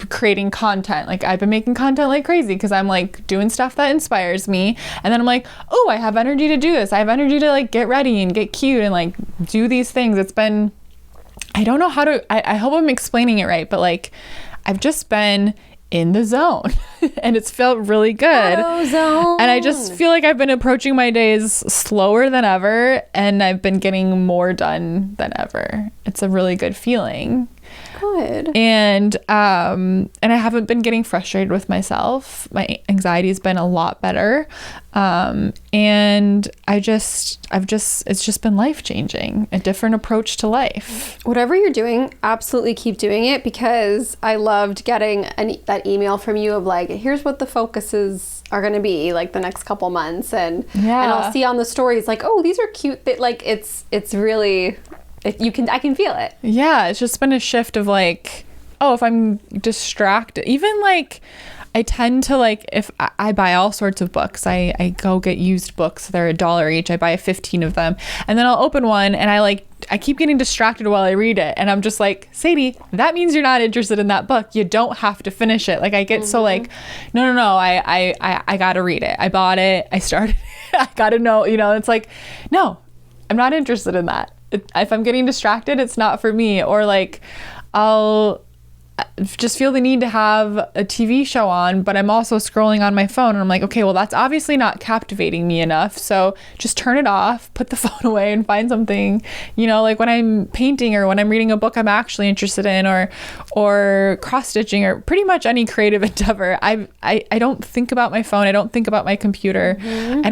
creating content. Like I've been making content like crazy because I'm like doing stuff that inspires me, and then I'm like, oh, I have energy to do this. I have energy to like get ready and get cute and like do these things. It's been, I don't know how to, I hope I'm explaining it right, but like I've just been in the zone and it's felt really good. Zone. And I just feel like I've been approaching my days slower than ever, and I've been getting more done than ever. It's a really good feeling. Good. And I haven't been getting frustrated with myself. My anxiety has been a lot better. And it's just been life-changing, a different approach to life. Whatever you're doing, absolutely keep doing it, because I loved getting that email from you of like, here's what the focuses are going to be like the next couple months. And I'll see on the stories like, oh, these are cute. That like, it's really, I can feel it. Yeah. It's just been a shift of like, oh, if I'm distracted, even like, I tend to like, if I buy all sorts of books, I go get used books. They're $1 each. I buy 15 of them, and then I'll open one and I like I keep getting distracted while I read it. And I'm just like, Sadie, that means you're not interested in that book. You don't have to finish it. Like I get so like, no, I got to read it. I bought it. I started, I got to know, it's like, no, I'm not interested in that. If I'm getting distracted, it's not for me. Or like, I'll just feel the need to have a TV show on, but I'm also scrolling on my phone and I'm like, okay, well, that's obviously not captivating me enough. So just turn it off, put the phone away and find something, like when I'm painting or when I'm reading a book I'm actually interested in, or cross stitching or pretty much any creative endeavor. I don't think about my phone. I don't think about my computer. I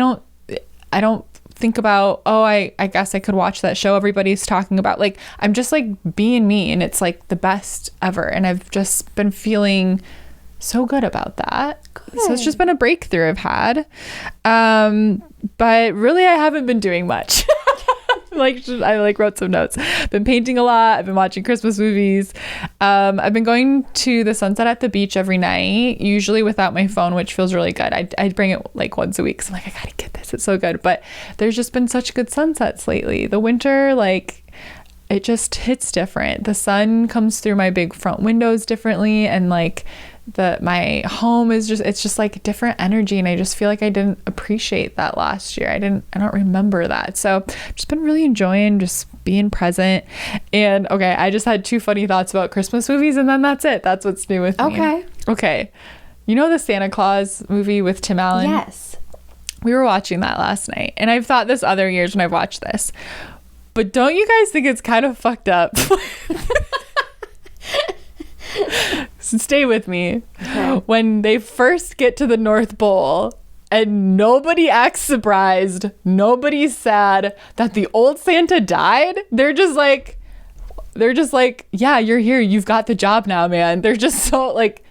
don't think about, I guess I could watch that show everybody's talking about. Like, I'm just like being me, and it's like the best ever. And I've just been feeling so good about that. Good. So it's just been a breakthrough I've had. But really, I haven't been doing much. I wrote some notes. Been painting a lot. I've been watching Christmas movies. I've been going to the sunset at the beach every night, usually without my phone, which feels really good. I bring it like once a week. So I'm like, I gotta get this. It's so good. But there's just been such good sunsets lately. The winter, like, it just hits different. The sun comes through my big front windows differently, and like my home is it's just like different energy, and I just feel like I didn't appreciate that last year. I don't remember that. So I've just been really enjoying just being present. And okay, I just had 2 funny thoughts about Christmas movies, and then that's it. That's what's new with me. Okay. You know the Santa Claus movie with Tim Allen? Yes. We were watching that last night, and I've thought this other years when I've watched this. But don't you guys think it's kind of fucked up? So stay with me. Okay. When they first get to the North Pole and nobody acts surprised, nobody's sad that the old Santa died, they're just like, yeah, you're here. You've got the job now, man. They're just so like,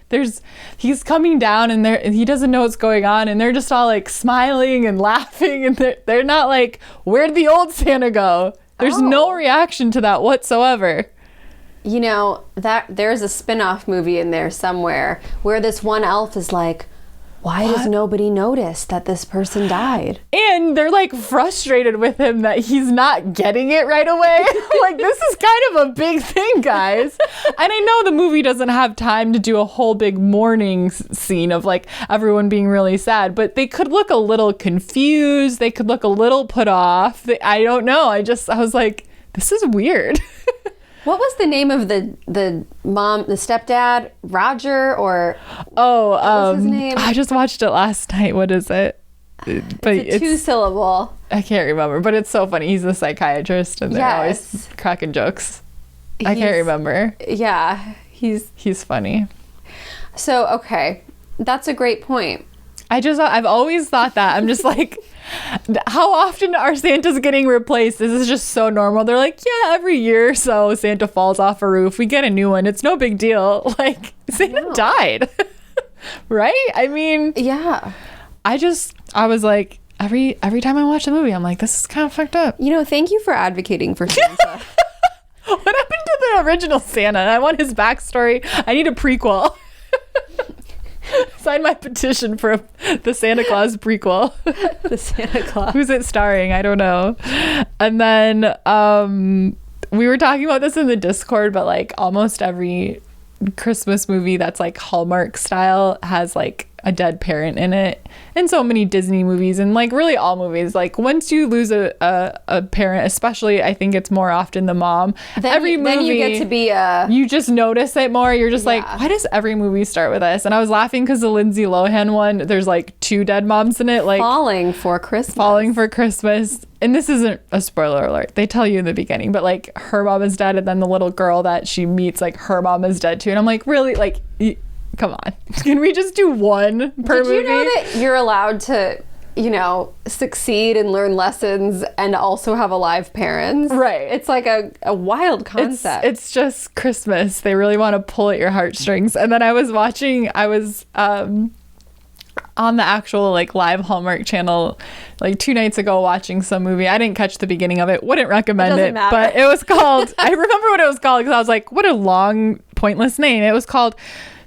he's coming down and he doesn't know what's going on, and they're just all like smiling and laughing, and they're not like, where'd the old Santa go? There's no reaction to that whatsoever. That there's a spin-off movie in there somewhere where this one elf is like, why does nobody notice that this person died? And they're like frustrated with him that he's not getting it right away. Like, this is kind of a big thing, guys. And I know the movie doesn't have time to do a whole big mourning scene of like everyone being really sad, but they could look a little confused. They could look a little put off. I don't know. I was like, this is weird. What was the name of the stepdad? Roger, or what was his name? I just watched it last night. What is it? But it's a 2-syllable. I can't remember, but it's so funny. He's a psychiatrist, and they're always cracking jokes. I can't remember. Yeah, he's funny. So okay, that's a great point. I've always thought that. I'm just like, how often are Santas getting replaced? This is just so normal. They're like, yeah, every year or so Santa falls off a roof. We get a new one. It's no big deal. Like, Santa died. Right? I mean, yeah. I was like, every time I watch the movie, I'm like, this is kind of fucked up. Thank you for advocating for Santa. What happened to the original Santa? I want his backstory. I need a prequel. Sign my petition for the Santa Claus prequel. The Santa Claus. Who's it starring? I don't know. And then we were talking about this in the Discord, but like almost every Christmas movie that's like Hallmark style has like a dead parent in it. And so many Disney movies, and like really all movies, like once you lose a parent, especially, I think it's more often the mom. Then you get to be you just notice it more. You're just like, why does every movie start with this? And I was laughing because the Lindsay Lohan one, there's like 2 dead moms in it, like Falling for Christmas. And this isn't a spoiler alert. They tell you in the beginning, but like her mom is dead, and then the little girl that she meets, like her mom is dead too. And I'm like, really? Like, come on. Can we just do one per movie? Did you know that you're allowed to, succeed and learn lessons and also have alive parents? Right. It's like a wild concept. It's just Christmas. They really want to pull at your heartstrings. And then I was on the actual like live Hallmark channel like 2 nights ago watching some movie. I didn't catch the beginning of it. Wouldn't recommend it. But it was called, I remember what it was called because I was like, what a long, pointless name. It was called,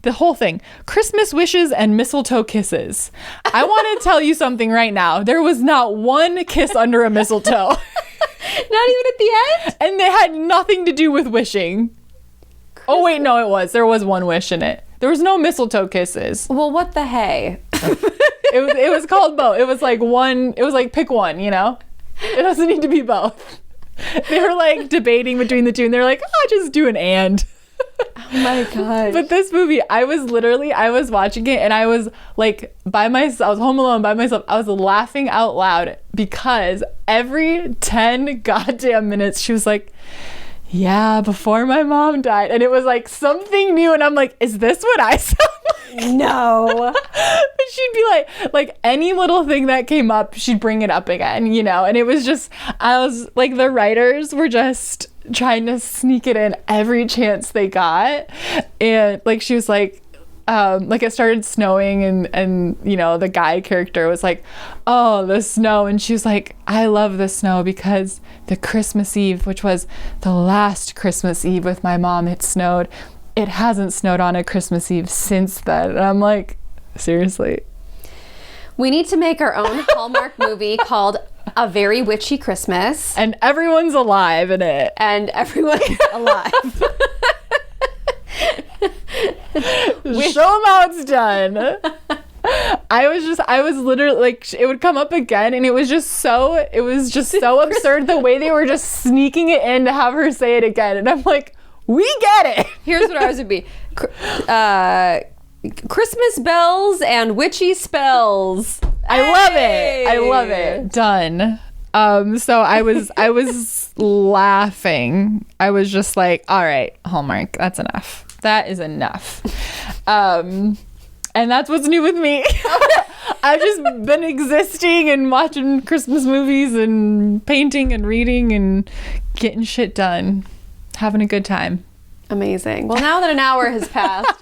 the whole thing, Christmas Wishes and Mistletoe Kisses. I want to tell you something right now. There was not one kiss under a mistletoe. Not even at the end? And they had nothing to do with wishing. Oh, wait, no, it was. There was one wish in it. There was no mistletoe kisses. Well, what the hey? It was called both. It was like one, it was like pick one, you know? It doesn't need to be both. They were like debating between the two, and they're like, oh, just do an and. Oh my god. But this movie, I was watching it, and I was like by myself. I was home alone by myself. I was laughing out loud because every 10 goddamn minutes she was like, yeah, before my mom died. And it was like something new, and I'm like, is this what I sound like? No. But she'd be like any little thing that came up, she'd bring it up again, you know? And it was just, I was like, the writers were just trying to sneak it in every chance they got. And like, she was like it started snowing, and you know, the guy character was like, oh, the snow. And she was like, I love the snow because the Christmas Eve, which was the last Christmas Eve with my mom, it snowed. It hasn't snowed on a Christmas Eve since then. And I'm like, seriously? We need to make our own Hallmark movie called A Very Witchy Christmas. And everyone's alive in it. And everyone's alive. Show them how it's done. I was literally like, it would come up again, and it was just so absurd the way they were just sneaking it in to have her say it again. And I'm like, we get it. Here's what ours would be. Christmas bells and witchy spells. I love it. Done. So I was laughing. I was just like, all right, Hallmark, that's enough. That is enough. And that's what's new with me. I've just been existing and watching Christmas movies and painting and reading and getting shit done. Having a good time. Amazing. Well, now that an hour has passed,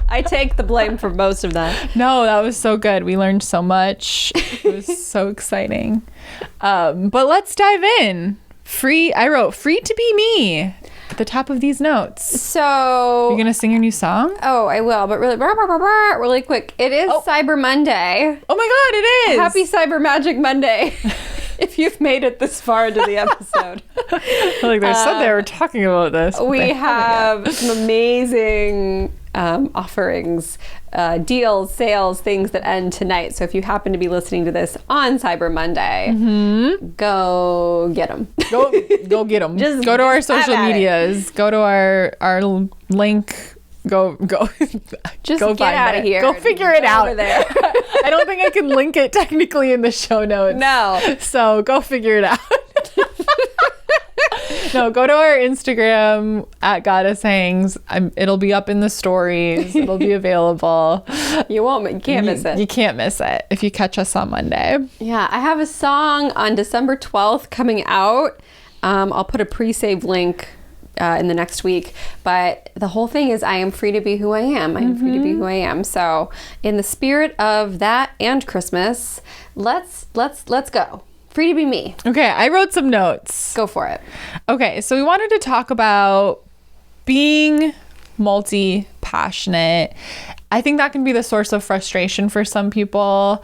I take the blame for most of that. No, that was so good. We learned so much. It was so exciting. But let's dive in. I wrote free to be me at the top of these notes. So you're gonna sing your new song? Oh, I will, but really quick. It is Cyber Monday. Oh my god, it is. Happy Cyber Magic Monday. If you've made it this far into the episode. Like they said they were talking about this. We have some amazing offerings, deals, sales, things that end tonight. So if you happen to be listening to this on Cyber Monday, go get them. Go get them. Just go to our social medias. Go to our link. Go just go get out of here. Go figure it out. Over there. I don't think I can link it technically in the show notes. No. So go figure it out. No, go to our Instagram at Goddess Hangs. It'll be up in the stories. It'll be available. You can't miss it. You can't miss it if you catch us on Monday. Yeah, I have a song on December 12th coming out. I'll put a pre-save link in the next week, but the whole thing is I am free to be who I am. I am free to be who I am. So in the spirit of that and Christmas, let's go. Free to be me. Okay, I wrote some notes. Go for it. Okay, so we wanted to talk about being multi-passionate. I think that can be the source of frustration for some people.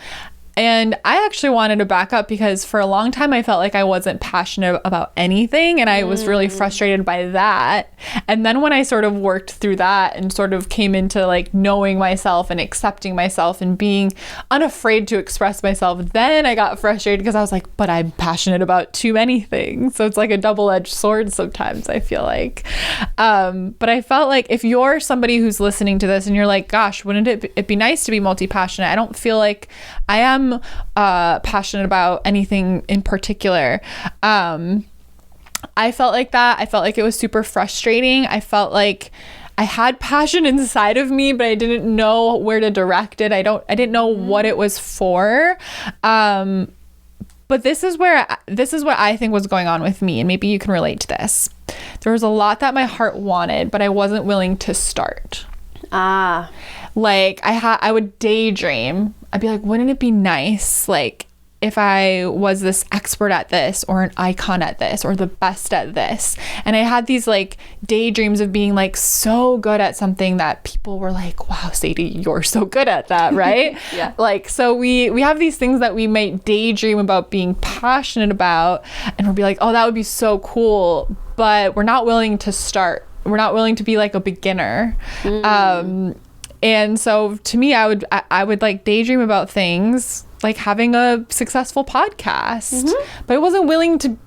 And I actually wanted to back up because for a long time I felt like I wasn't passionate about anything, and I was really frustrated by that. And then when I sort of worked through that and sort of came into like knowing myself and accepting myself and being unafraid to express myself, then I got frustrated because I was like, but I'm passionate about too many things. So it's like a double-edged sword sometimes, I feel like. But I felt like if you're somebody who's listening to this and you're like, gosh, wouldn't it be nice to be multi-passionate? I don't feel like I am passionate about anything in particular. I felt like that. I felt like it was super frustrating. I felt like I had passion inside of me, but I didn't know where to direct it. I didn't know what it was for. But this is what I think was going on with me, and maybe you can relate to this. There was a lot that my heart wanted, but I wasn't willing to start. Like I would daydream. I'd be like, wouldn't it be nice, like, if I was this expert at this or an icon at this or the best at this. And I had these like daydreams of being like so good at something that people were like, wow, Sadie, you're so good at that, right? Yeah. Like, so we have these things that we might daydream about being passionate about, and we'll be like, oh, that would be so cool, but we're not willing to start. We're not willing to be like a beginner. And so to me, I would like daydream about things like having a successful podcast, but I wasn't willing to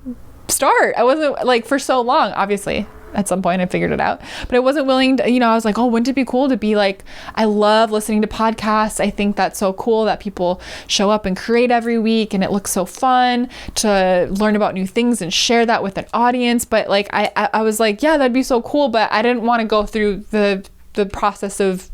start. I wasn't like, for so long, obviously at some point I figured it out, but I wasn't willing to, I was like, oh, wouldn't it be cool to be like, I love listening to podcasts. I think that's so cool that people show up and create every week, and it looks so fun to learn about new things and share that with an audience. But like, I was like, yeah, that'd be so cool, but I didn't want to go through the process of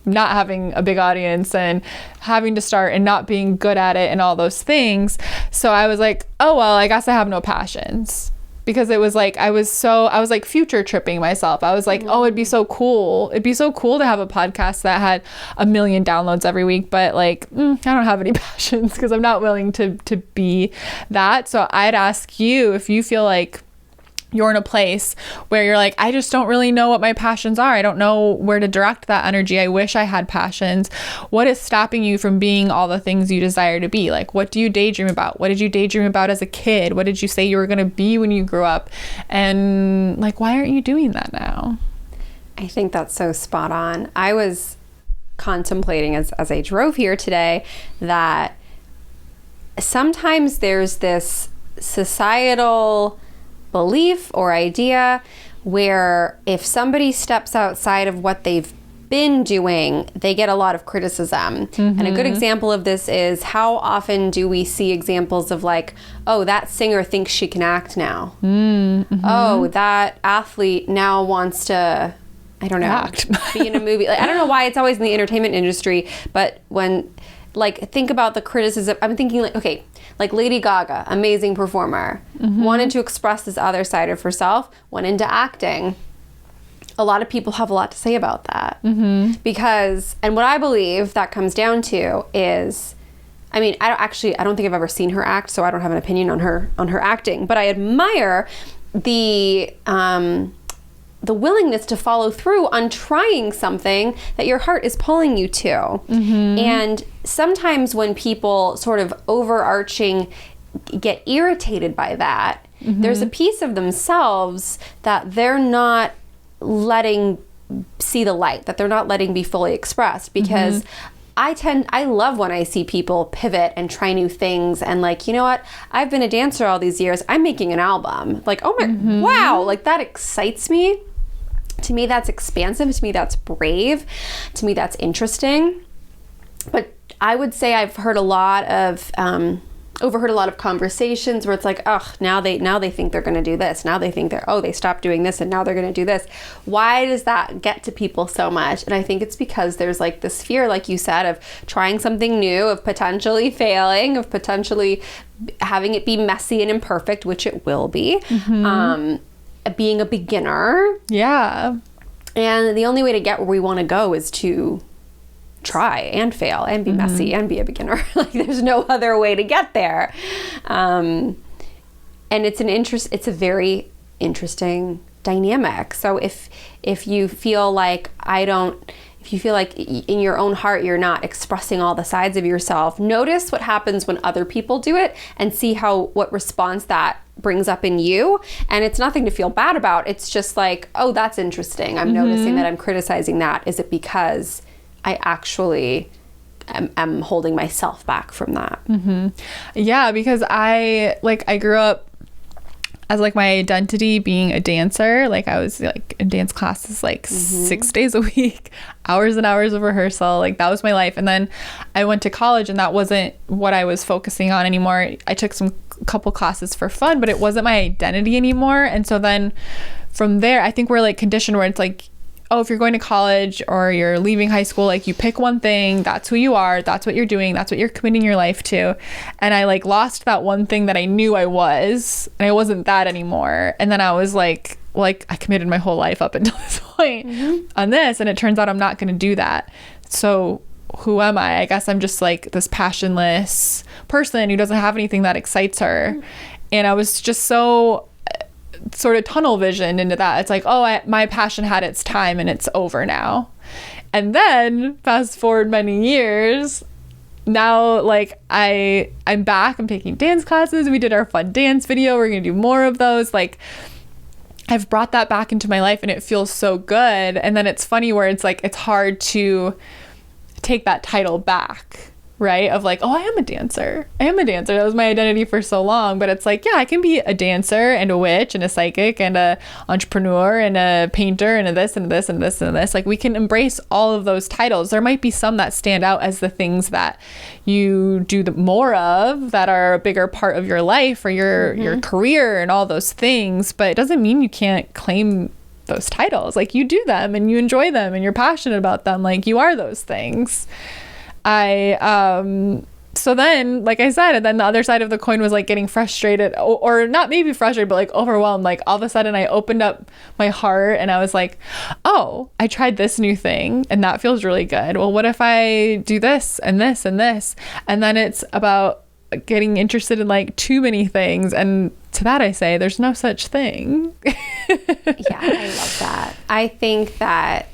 not having a big audience and having to start and not being good at it and all those things. So I was like, oh, well, I guess I have no passions, because it was like, I was like future tripping myself. I was like, oh, it'd be so cool. It'd be so cool to have a podcast that had 1 million downloads every week. But like, I don't have any passions because I'm not willing to be that. So I'd ask you if you feel like you're in a place where you're like, I just don't really know what my passions are. I don't know where to direct that energy. I wish I had passions. What is stopping you from being all the things you desire to be? Like, what do you daydream about? What did you daydream about as a kid? What did you say you were going to be when you grew up? And like, why aren't you doing that now? I think that's so spot on. I was contemplating as I drove here today that sometimes there's this societal belief or idea where if somebody steps outside of what they've been doing, they get a lot of criticism. And a good example of this is, how often do we see examples of like, oh, that singer thinks she can act now. Oh, that athlete now wants to, I don't know, be in a movie. Like, I don't know why it's always in the entertainment industry, but when, like, think about the criticism. I'm thinking like, okay, like Lady Gaga, amazing performer, wanted to express this other side of herself, went into acting. A lot of people have a lot to say about that. Because, and what I believe that comes down to is, I mean, I don't think I've ever seen her act, so I don't have an opinion on her acting, but I admire the willingness to follow through on trying something that your heart is pulling you to. And sometimes when people sort of overarching get irritated by that, there's a piece of themselves that they're not letting see the light, that they're not letting be fully expressed. Because I love when I see people pivot and try new things, and like, you know what, I've been a dancer all these years, I'm making an album. Like, oh my, wow, like that excites me. To me, that's expansive. To me, that's brave. To me, that's interesting. But I would say I've heard overheard a lot of conversations where it's like, oh, now they think they're going to do this. Now they think they stopped doing this and now they're going to do this. Why does that get to people so much? And I think it's because there's like this fear, like you said, of trying something new, of potentially failing, of potentially having it be messy and imperfect, which it will be. Being a beginner. Yeah. And the only way to get where we want to go is to try and fail and be messy and be a beginner. Like, there's no other way to get there. And it's a very interesting dynamic. So if you feel like in your own heart you're not expressing all the sides of yourself, notice what happens when other people do it and see what response that brings up in you. And it's nothing to feel bad about. It's just like, oh, that's interesting. I'm noticing that I'm criticizing that. Is it because I actually am holding myself back from that? Yeah, because I grew up as like my identity being a dancer. Like, I was like in dance classes like 6 days a week, hours and hours of rehearsal. Like, that was my life. And then I went to college and that wasn't what I was focusing on anymore. I took a couple classes for fun, but it wasn't my identity anymore. And so then from there, I think we're like conditioned where it's like, oh, if you're going to college or you're leaving high school, like, you pick one thing, that's who you are, that's what you're doing, that's what you're committing your life to. And I like lost that one thing that I knew I was, and I wasn't that anymore. And then I was like I committed my whole life up until this point on this, and it turns out I'm not going to do that. So who am I? I guess I'm just like this passionless person who doesn't have anything that excites her. And I was just so sort of tunnel visioned into that. It's like, oh, my passion had its time and it's over now. And then fast forward many years, now like I'm back, I'm taking dance classes. We did our fun dance video. We're gonna do more of those. Like, I've brought that back into my life and it feels so good. And then it's funny where it's like, it's hard to take that title back, right? Of like, oh, I am a dancer. That was my identity for so long. But it's like, yeah, I can be a dancer and a witch and a psychic and a entrepreneur and a painter and a this and this and this and this. Like, we can embrace all of those titles. There might be some that stand out as the things that you do the more of, that are a bigger part of your life or your career and all those things. But it doesn't mean you can't claim those titles. Like, you do them and you enjoy them and you're passionate about them. Like, you are those things. So then, like I said, and then the other side of the coin was like getting frustrated, or not maybe frustrated, but like overwhelmed. Like, all of a sudden I opened up my heart and I was like, oh, I tried this new thing and that feels really good. Well, what if I do this and this and this? And then it's about getting interested in like too many things. And to that I say, there's no such thing. Yeah, I love that. I think that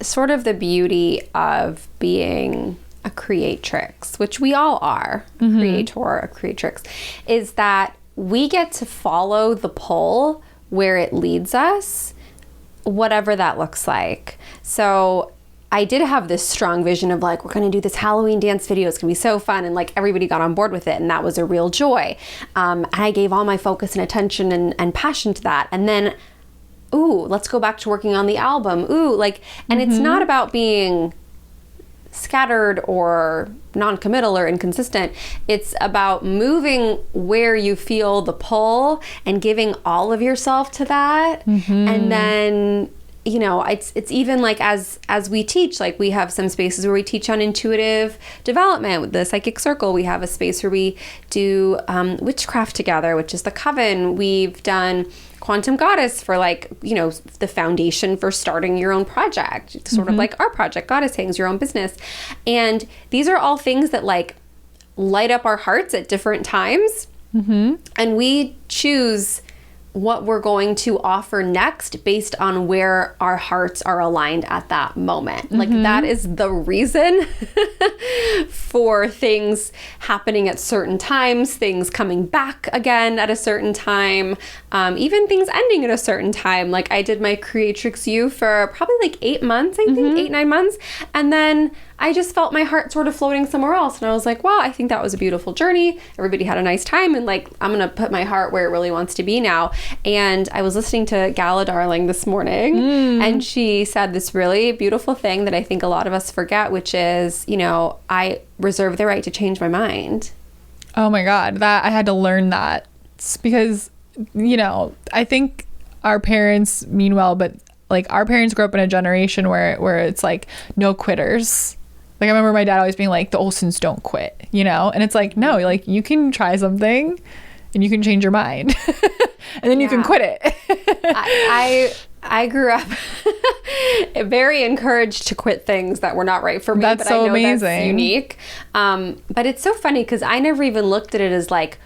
sort of the beauty of being a creatrix, which we all are, a creator, a creatrix, is that we get to follow the pull where it leads us, whatever that looks like. So I did have this strong vision of like, we're going to do this Halloween dance video. It's going to be so fun. And like, everybody got on board with it. And that was a real joy. And I gave all my focus and attention and passion to that. And then, ooh, let's go back to working on the album. Ooh, like, and it's not about being scattered or non-committal or inconsistent. It's about moving where you feel the pull and giving all of yourself to that. And then, you know, it's even like as we teach, like we have some spaces where we teach on intuitive development with the Psychic Circle. We have a space where we do witchcraft together, which is the Coven. We've done Quantum Goddess for like, you know, the foundation for starting your own project, sort of like our project, Goddess Hangs, your own business. And these are all things that like light up our hearts at different times. And we choose what we're going to offer next based on where our hearts are aligned at that moment. Like, that is the reason for things happening at certain times, things coming back again at a certain time, even things ending at a certain time. Like, I did my Creatrix U for probably like 8 months, I think, 8-9 months. And then I just felt my heart sort of floating somewhere else. And I was like, wow, I think that was a beautiful journey. Everybody had a nice time. And like, I'm going to put my heart where it really wants to be now. And I was listening to Gala Darling this morning, and she said this really beautiful thing that I think a lot of us forget, which is, you know, I reserve the right to change my mind. Oh my God, that I had to learn that. It's because, you know, I think our parents mean well, but like our parents grew up in a generation where it's like no quitters. Like, I remember my dad always being like, the Olsons don't quit, you know? And it's like, no, like, you can try something and you can change your mind and then you can quit it. I grew up very encouraged to quit things that were not right for me. That's but so I know amazing. That's unique. But it's so funny because I never even looked at it as like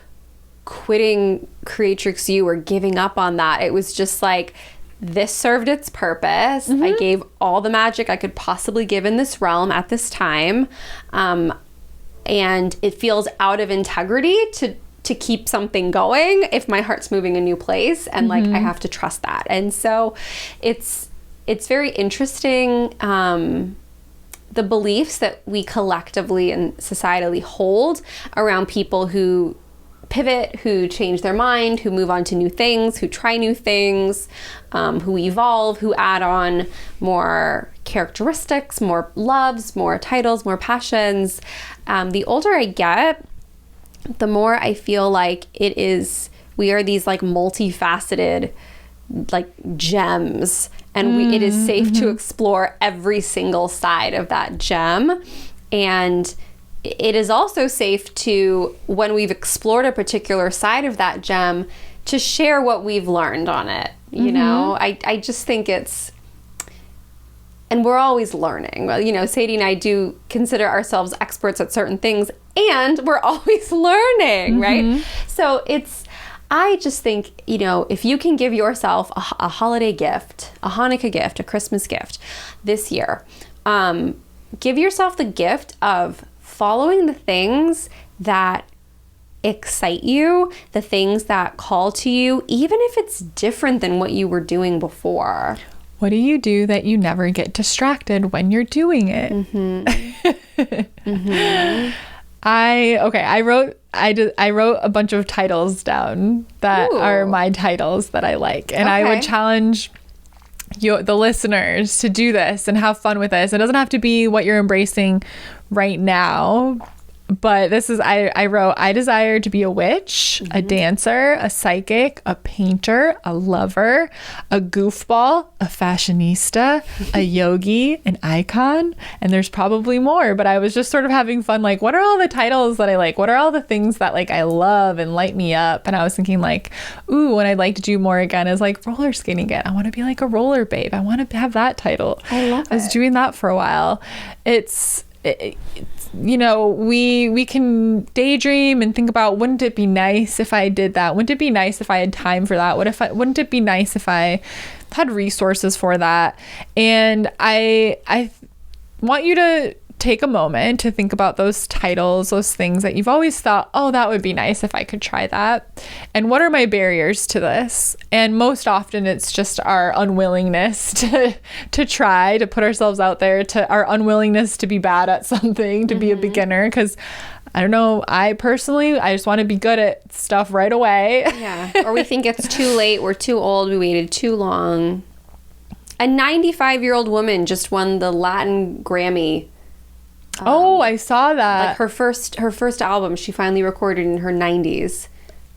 quitting Creatrix U or giving up on that. It was just like, this served its purpose. I gave all the magic I could possibly give in this realm at this time. And it feels out of integrity to keep something going if my heart's moving a new place. And like, I have to trust that. And so it's very interesting, the beliefs that we collectively and societally hold around people who pivot, who change their mind, who move on to new things, who try new things, who evolve, who add on more characteristics, more loves, more titles, more passions. The older I get, the more I feel like we are these like multifaceted like gems, and it is safe to explore every single side of that gem. And it is also safe to, when we've explored a particular side of that gem, to share what we've learned on it. You know, I just think it's and we're always learning. Well, you know, Sadie and I do consider ourselves experts at certain things, and we're always learning, right? So I just think, you know, if you can give yourself a holiday gift, a Hanukkah gift, a Christmas gift this year, give yourself the gift of following the things that excite you, the things that call to you, even if it's different than what you were doing before. What do you do that you never get distracted when you're doing it? I wrote a bunch of titles down that are my titles that I like, and I would challenge the listeners to do this and have fun with this. It doesn't have to be what you're embracing right now, but this is, I wrote, I desire to be a witch, a dancer, a psychic, a painter, a lover, a goofball, a fashionista, a yogi, an icon, and there's probably more, but I was just sort of having fun. Like, what are all the titles that I like? What are all the things that like I love and light me up? And I was thinking like, ooh, what I'd like to do more again is like roller skating again. I want to be like a roller babe. I want to have that title. I love it. I was doing that for a while. It's you know, we can daydream and think about, wouldn't it be nice if I did that? Wouldn't it be nice if I had time for that? Wouldn't it be nice if I had resources for that? And I want you to take a moment to think about those titles, those things that you've always thought, oh, that would be nice if I could try that. And what are my barriers to this? And most often it's just our unwillingness to try, to put ourselves out there, to our unwillingness to be bad at something, to be a beginner. Because I don't know, I just want to be good at stuff right away. Yeah. Or we think it's too late. We're too old. We waited too long. A 95-year-old woman just won the Latin Grammy. I saw that. Like her first album she finally recorded in her 90s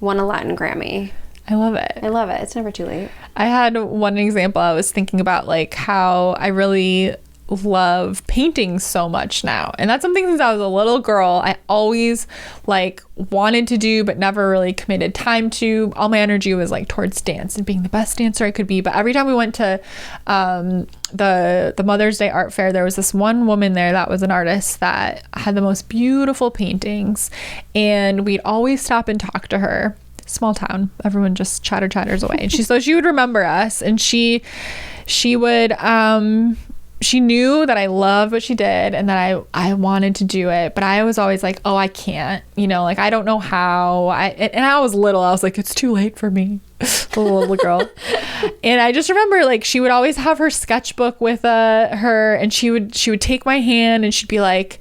won a Latin Grammy. I love it. I love it. It's never too late. I had one example. I was thinking about like how I really love painting so much now, and that's something since I was a little girl I always like wanted to do but never really committed time to. All my energy was like towards dance and being the best dancer I could be. But every time we went to the Mother's Day art fair, there was this one woman there that was an artist that had the most beautiful paintings, and we'd always stop and talk to her. Small town, everyone just chatters away. And she would remember us, and she would she knew that I loved what she did and that I wanted to do it, but I was always like, oh, I can't, you know, like I don't know how. And I was little, I was like, it's too late for me, the little girl. And I just remember like she would always have her sketchbook with her, and she would take my hand and she'd be like,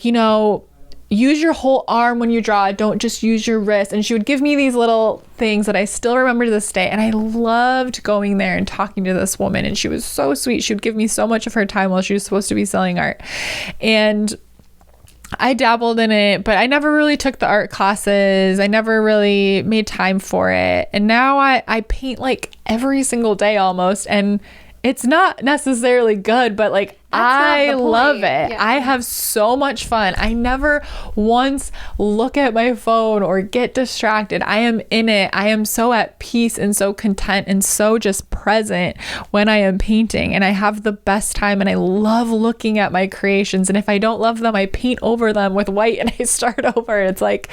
you know, use your whole arm when you draw, don't just use your wrist. And she would give me these little things that I still remember to this day. And I loved going there and talking to this woman, and she was so sweet. She would give me so much of her time while she was supposed to be selling art. And I dabbled in it, but I never really took the art classes. I never really made time for it. And now I paint like every single day almost, and it's not necessarily good, but like I love it. Yeah. I have so much fun. I never once look at my phone or get distracted. I am in it. I am so at peace and so content and so just present when I am painting, and I have the best time, and I love looking at my creations. And if I don't love them, I paint over them with white and I start over. It's like,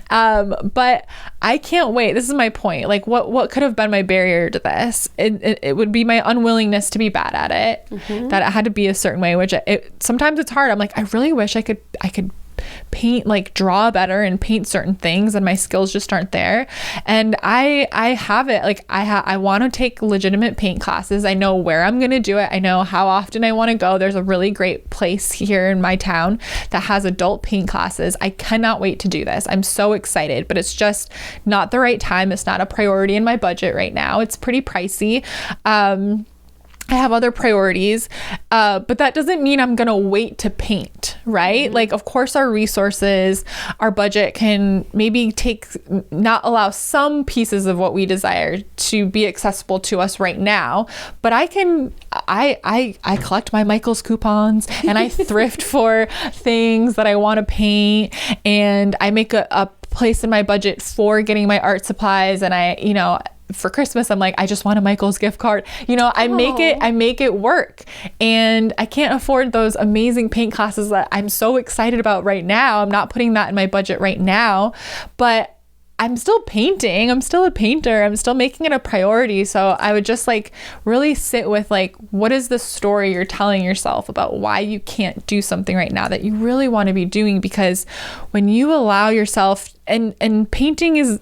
but I can't wait. This is my point. Like what could have been my barrier to this? It would be my unwillingness to be bad at it, that it had to be a certain way, which sometimes it's hard. I'm like, I really wish I could paint, like draw better and paint certain things, and my skills just aren't there. And I have it. Like I want to take legitimate paint classes. I know where I'm going to do it. I know how often I want to go. There's a really great place here in my town that has adult paint classes. I cannot wait to do this. I'm so excited, but it's just not the right time. It's not a priority in my budget right now. It's pretty pricey. I have other priorities, but that doesn't mean I'm going to wait to paint, right? Like, of course, our resources, our budget can maybe not allow some pieces of what we desire to be accessible to us right now, but I collect my Michaels coupons, and I thrift for things that I want to paint, and I make a place in my budget for getting my art supplies, and for Christmas, I'm like, I just want a Michael's gift card. You know, I make it work. And I can't afford those amazing paint classes that I'm so excited about right now. I'm not putting that in my budget right now, but I'm still painting. I'm still a painter. I'm still making it a priority. So I would just like really sit with like, what is the story you're telling yourself about why you can't do something right now that you really want to be doing? Because when you allow yourself, and painting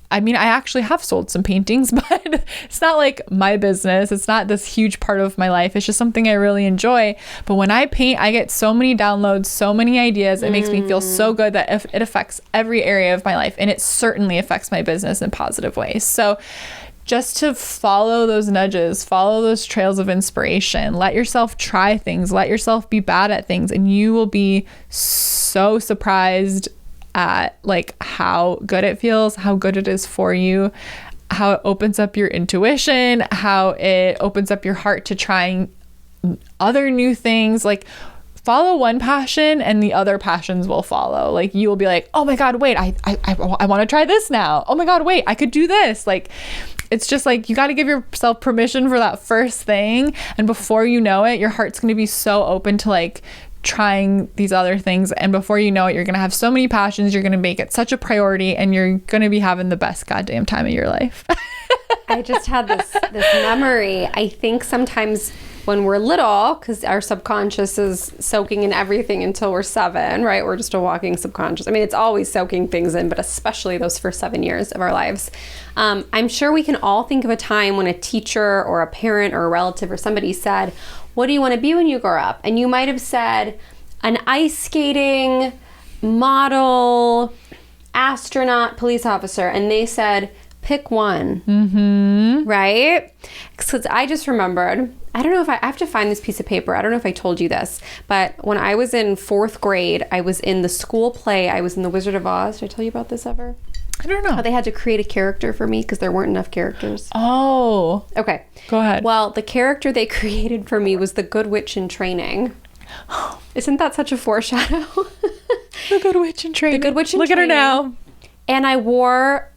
I mean, I actually have sold some paintings, but it's not like my business. It's not this huge part of my life. It's just something I really enjoy. But when I paint, I get so many downloads, so many ideas. It makes me feel so good that it affects every area of my life. And it certainly affects my business in positive ways. So just to follow those nudges, follow those trails of inspiration, let yourself try things, let yourself be bad at things, and you will be so surprised at like how good it feels, how good it is for you, how it opens up your intuition, how it opens up your heart to trying other new things. Like, follow one passion and the other passions will follow. Like, you will be like, oh my God, wait, I want to try this now. Oh my God, wait, I could do this. Like, it's just like, you got to give yourself permission for that first thing. And before you know it, your heart's going to be so open to like trying these other things, and before you know it, you're gonna have so many passions, you're gonna make it such a priority, and you're gonna be having the best goddamn time of your life. I just had this memory. I think sometimes when we're little, because our subconscious is soaking in everything until we're 7, right? We're just a walking subconscious. I mean, it's always soaking things in, but especially those first 7 years of our lives. I'm sure we can all think of a time when a teacher or a parent or a relative or somebody said, what do you want to be when you grow up? And you might have said an ice skating model, astronaut, police officer. And they said, pick one. Mm-hmm. Right? Because I just remembered, I don't know if I have to find this piece of paper. I don't know if I told you this, but when I was in 4th grade, I was in the school play. I was in The Wizard of Oz. Did I tell you about this ever? I don't know. Oh, they had to create a character for me because there weren't enough characters. Oh. Okay. Go ahead. Well, the character they created for me was the Good Witch in Training. Isn't that such a foreshadow? The Good Witch in Training. The Good Witch in Look Training. Look at her now. And I wore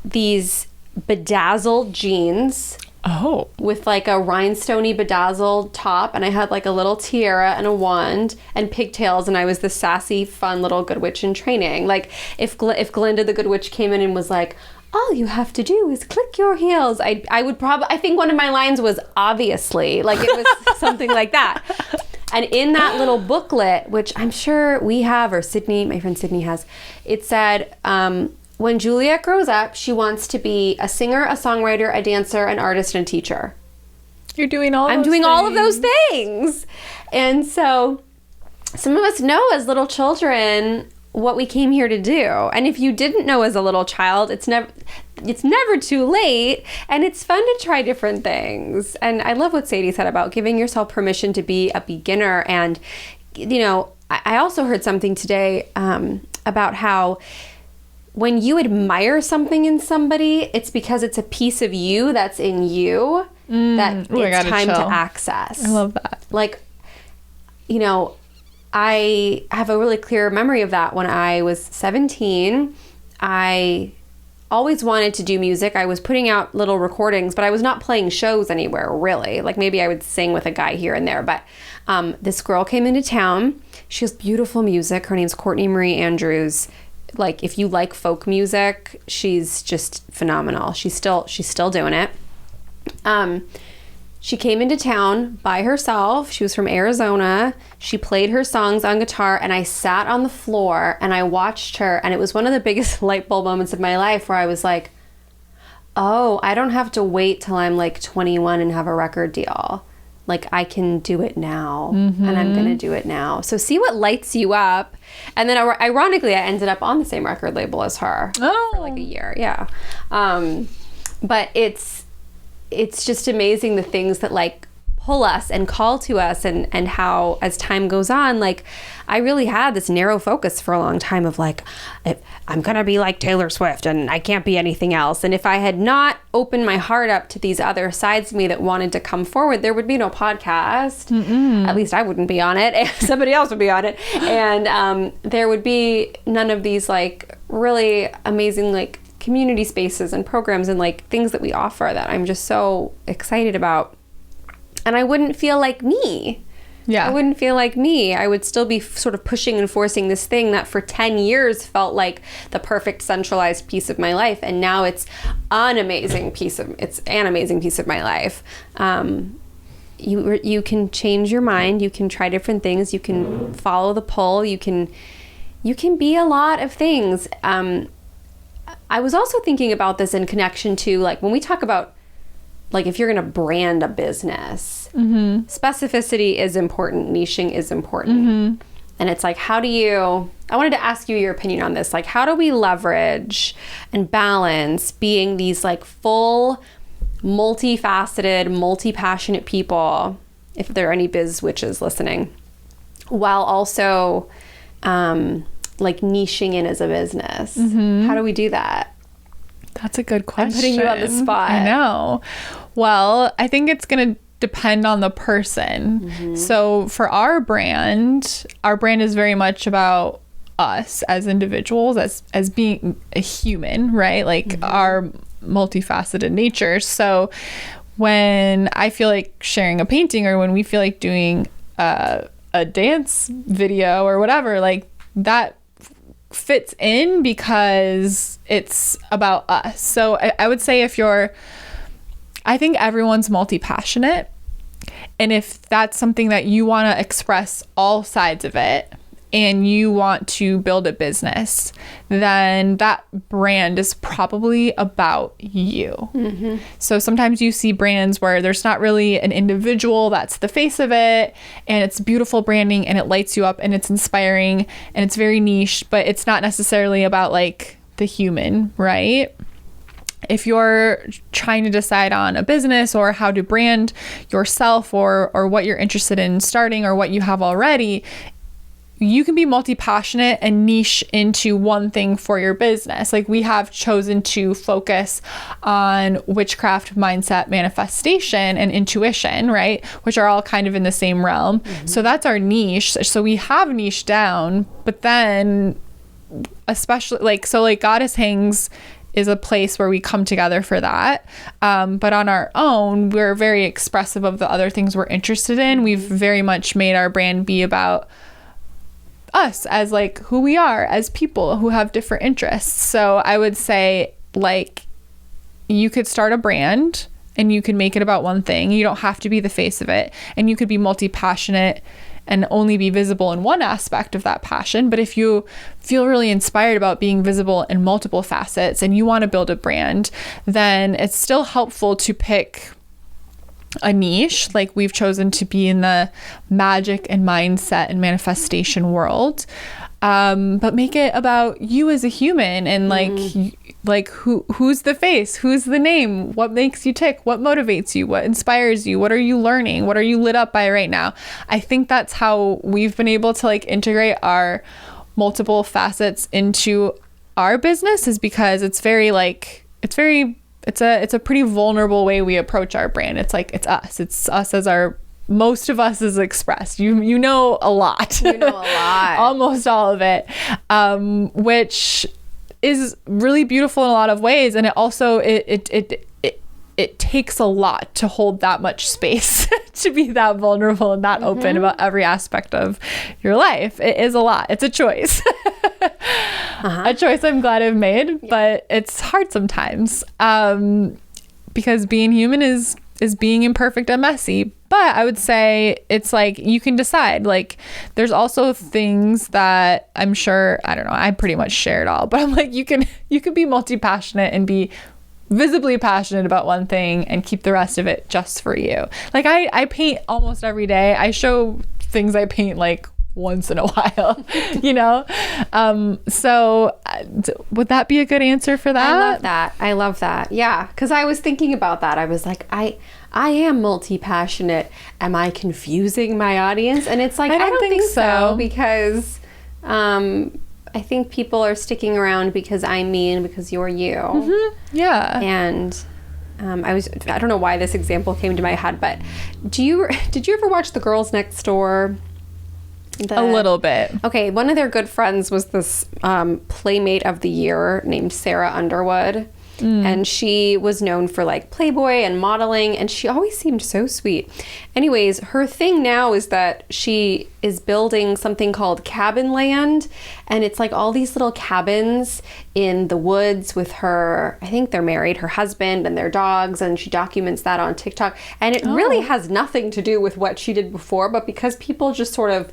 these bedazzled jeans. Oh. With like a rhinestoney bedazzled top, and I had like a little tiara and a wand and pigtails, and I was the sassy, fun little Good Witch in Training. Like if Glinda the Good Witch came in and was like, all you have to do is click your heels, I would probably, I think one of my lines was obviously, like it was something like that. And in that little booklet, which I'm sure we have, or Sydney, my friend Sydney has, it said, when Juliet grows up, she wants to be a singer, a songwriter, a dancer, an artist, and a teacher. You're doing all I'm those doing things. all of those things. And so some of us know as little children what we came here to do. And if you didn't know as a little child, it's never too late, and it's fun to try different things. And I love what Sadie said about giving yourself permission to be a beginner. And, you know, I also heard something today about how when you admire something in somebody, it's because it's a piece of you that's in you that it's time to access. I love that. Like, you know, I have a really clear memory of that. When I was 17, I always wanted to do music. I was putting out little recordings, but I was not playing shows anywhere, really. Like maybe I would sing with a guy here and there. But this girl came into town. She has beautiful music. Her name's Courtney Marie Andrews. Like, if you like folk music, she's just phenomenal. She's still doing it. She came into town by herself. She was from Arizona. She played her songs on guitar, and I sat on the floor and I watched her, and it was one of the biggest light bulb moments of my life where I was like, oh, I don't have to wait till I'm like 21 and have a record deal. Like, I can do it now, and I'm going to do it now. So see what lights you up. And then ironically, I ended up on the same record label as her for like a year. Yeah. But it's just amazing the things that like pull us and call to us, and how as time goes on, like I really had this narrow focus for a long time of like, I'm going to be like Taylor Swift and I can't be anything else. And if I had not opened my heart up to these other sides of me that wanted to come forward, there would be no podcast. At least I wouldn't be on it. Somebody else would be on it. And there would be none of these like really amazing like community spaces and programs and like things that we offer that I'm just so excited about. And I wouldn't feel like me. Yeah. I wouldn't feel like me. I would still be sort of pushing and forcing this thing that for 10 years felt like the perfect centralized piece of my life. And now it's an amazing piece of my life. You can change your mind. You can try different things. You can follow the pull. You can be a lot of things. I was also thinking about this in connection to like when we talk about like if you're going to brand a business, specificity is important, niching is important. And it's like, I wanted to ask you your opinion on this. Like, how do we leverage and balance being these like full, multifaceted, multi-passionate people, if there are any biz witches listening, while also like niching in as a business? How do we do that? That's a good question. I'm putting you on the spot. I know. Well, I think it's going to depend on the person. So for our brand is very much about us as individuals, as being a human, right? Like our multifaceted nature. So when I feel like sharing a painting or when we feel like doing a dance video or whatever, like that fits in because it's about us. So I would say I think everyone's multi-passionate. And if that's something that you want to express all sides of it and you want to build a business, then that brand is probably about you. So sometimes you see brands where there's not really an individual that's the face of it, and it's beautiful branding and it lights you up and it's inspiring and it's very niche, but it's not necessarily about like the human, right? If you're trying to decide on a business or how to brand yourself or what you're interested in starting or what you have already, you can be multi-passionate and niche into one thing for your business. Like we have chosen to focus on witchcraft, mindset, manifestation, and intuition, right? Which are all kind of in the same realm. So that's our niche. So we have niche down, but then especially like Goddess Hangs is a place where we come together for that. But on our own, we're very expressive of the other things we're interested in. We've very much made our brand be about us as like who we are as people who have different interests. So I would say like you could start a brand and you can make it about one thing. You don't have to be the face of it, and you could be multi-passionate and only be visible in one aspect of that passion. But if you feel really inspired about being visible in multiple facets and you want to build a brand, then it's still helpful to pick a niche. Like we've chosen to be in the magic and mindset and manifestation world, but make it about you as a human and like who's the face, who's the name, what makes you tick, what motivates you, what inspires you, what are you learning, what are you lit up by right now. I think that's how we've been able to like integrate our multiple facets into our business, is because it's a pretty vulnerable way we approach our brand. It's like it's us as our, most of us is expressed. You know a lot. You know a lot. Almost all of it, which is really beautiful in a lot of ways. And it also it takes a lot to hold that much space to be that vulnerable and that open about every aspect of your life. It is a lot. It's a choice. A choice I'm glad I've made, but it's hard sometimes, because being human is being imperfect and messy. But I would say it's like you can decide. Like there's also things that I'm sure, I don't know, I pretty much share it all, but I'm like you can be multi-passionate and be visibly passionate about one thing and keep the rest of it just for you. Like I paint almost every day. I show things I paint like once in a while, you know? So would that be a good answer for that? I love that. Yeah. Cause I was thinking about that. I was like, I am multi-passionate. Am I confusing my audience? And it's like, I don't think so, because, I think people are sticking around because I'm me and because you're you. Yeah. And, I don't know why this example came to my head, but did you ever watch The Girls Next Door? A little bit. Okay, one of their good friends was this Playmate of the Year named Sarah Underwood. And she was known for like Playboy and modeling, and she always seemed so sweet. Anyways, her thing now is that she is building something called Cabin Land, and it's like all these little cabins in the woods with her, I think they're married, her husband and their dogs, and she documents that on TikTok. And it really has nothing to do with what she did before, but because people just sort of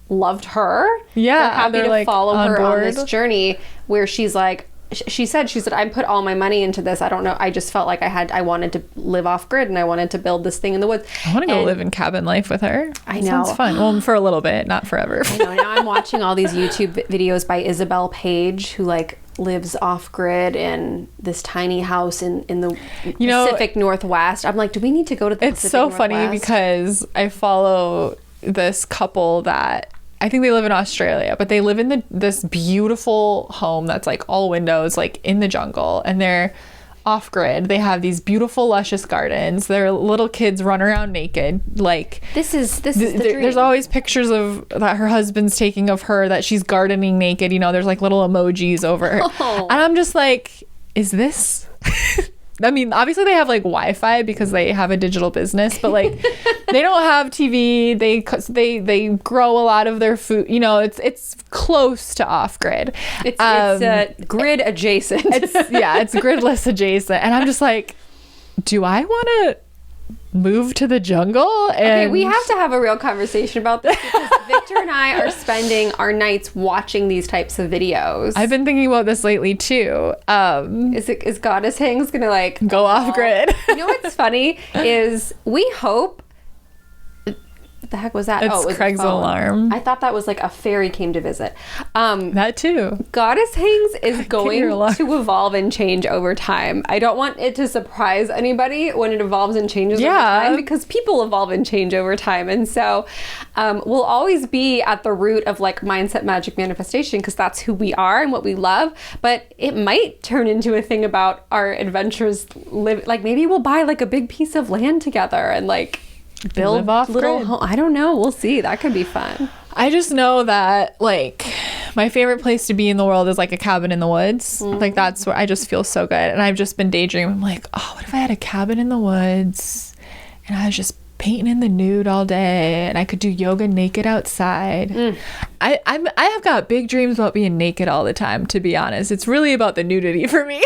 loved her, they're happy to like follow her on this journey where she's like, she said, I put all my money into this. I don't know. I just felt like I wanted to live off grid, and I wanted to build this thing in the woods. I want to go live in cabin life with her. I know. Sounds fun. Well, for a little bit, not forever. I know. Now I'm watching all these YouTube videos by Isabel Page, who like lives off grid in this tiny house in the Pacific Northwest. I'm like, do we need to go to the Pacific Northwest? It's so funny because I follow this couple that I think they live in Australia, but they live in this beautiful home that's like all windows, like in the jungle, and they're off grid. They have these beautiful, luscious gardens. Their little kids run around naked. Like this is the dream. There's always pictures of that her husband's taking of her that she's gardening naked. You know, there's like little emojis over her, and I'm just like, is this? I mean, obviously they have like Wi-Fi because they have a digital business, but like they don't have TV. They grow a lot of their food. You know, it's close to off grid. It's grid adjacent. It's gridless adjacent. And I'm just like, do I want to move to the jungle? And okay, we have to have a real conversation about this because Victor and I are spending our nights watching these types of videos. I've been thinking about this lately too. Is Goddess Hangs gonna like go off grid? You know what's funny is we hope. What the heck was that? It's it was Craig's alarm. I thought that was like a fairy came to visit. That too. Goddess Hangs is going to evolve and change over time. I don't want it to surprise anybody when it evolves and changes over time, because people evolve and change over time. And so we'll always be at the root of like mindset, magic, manifestation, because that's who we are and what we love. But it might turn into a thing about our adventures. Like maybe we'll buy like a big piece of land together and like build off little home. I don't know. We'll see. That could be fun. I just know that like my favorite place to be in the world is like a cabin in the woods. Like that's where I just feel so good. And I've just been daydreaming. I'm like, oh, what if I had a cabin in the woods and I was just painting in the nude all day and I could do yoga naked outside. I have got big dreams about being naked all the time, to be honest. It's really about the nudity for me.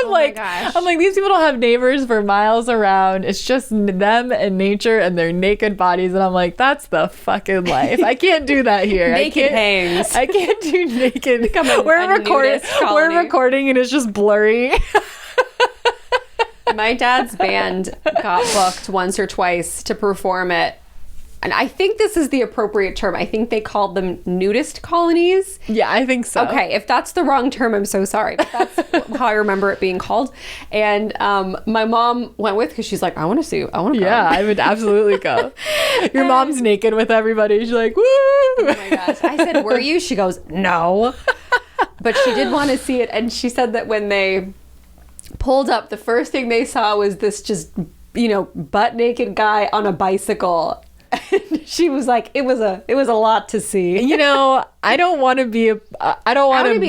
I'm like, these people don't have neighbors for miles around. It's just them and nature and their naked bodies. And I'm like, that's the fucking life. I can't do that here. Naked Hangs. I can't do naked. We're recording and it's just blurry. My dad's band got booked once or twice to perform it. And I think this is the appropriate term. I think they called them nudist colonies. Yeah, I think so. Okay, if that's the wrong term, I'm so sorry. But that's how I remember it being called. And my mom went with because she's like, I want to go. Yeah, I would absolutely go. Your mom's naked with everybody. She's like, woo! Oh my gosh. I said, were you? She goes, no. But she did want to see it. And she said that when they pulled up, the first thing they saw was this just, butt naked guy on a bicycle. And she was like, it was a lot to see. I don't want to be I don't want to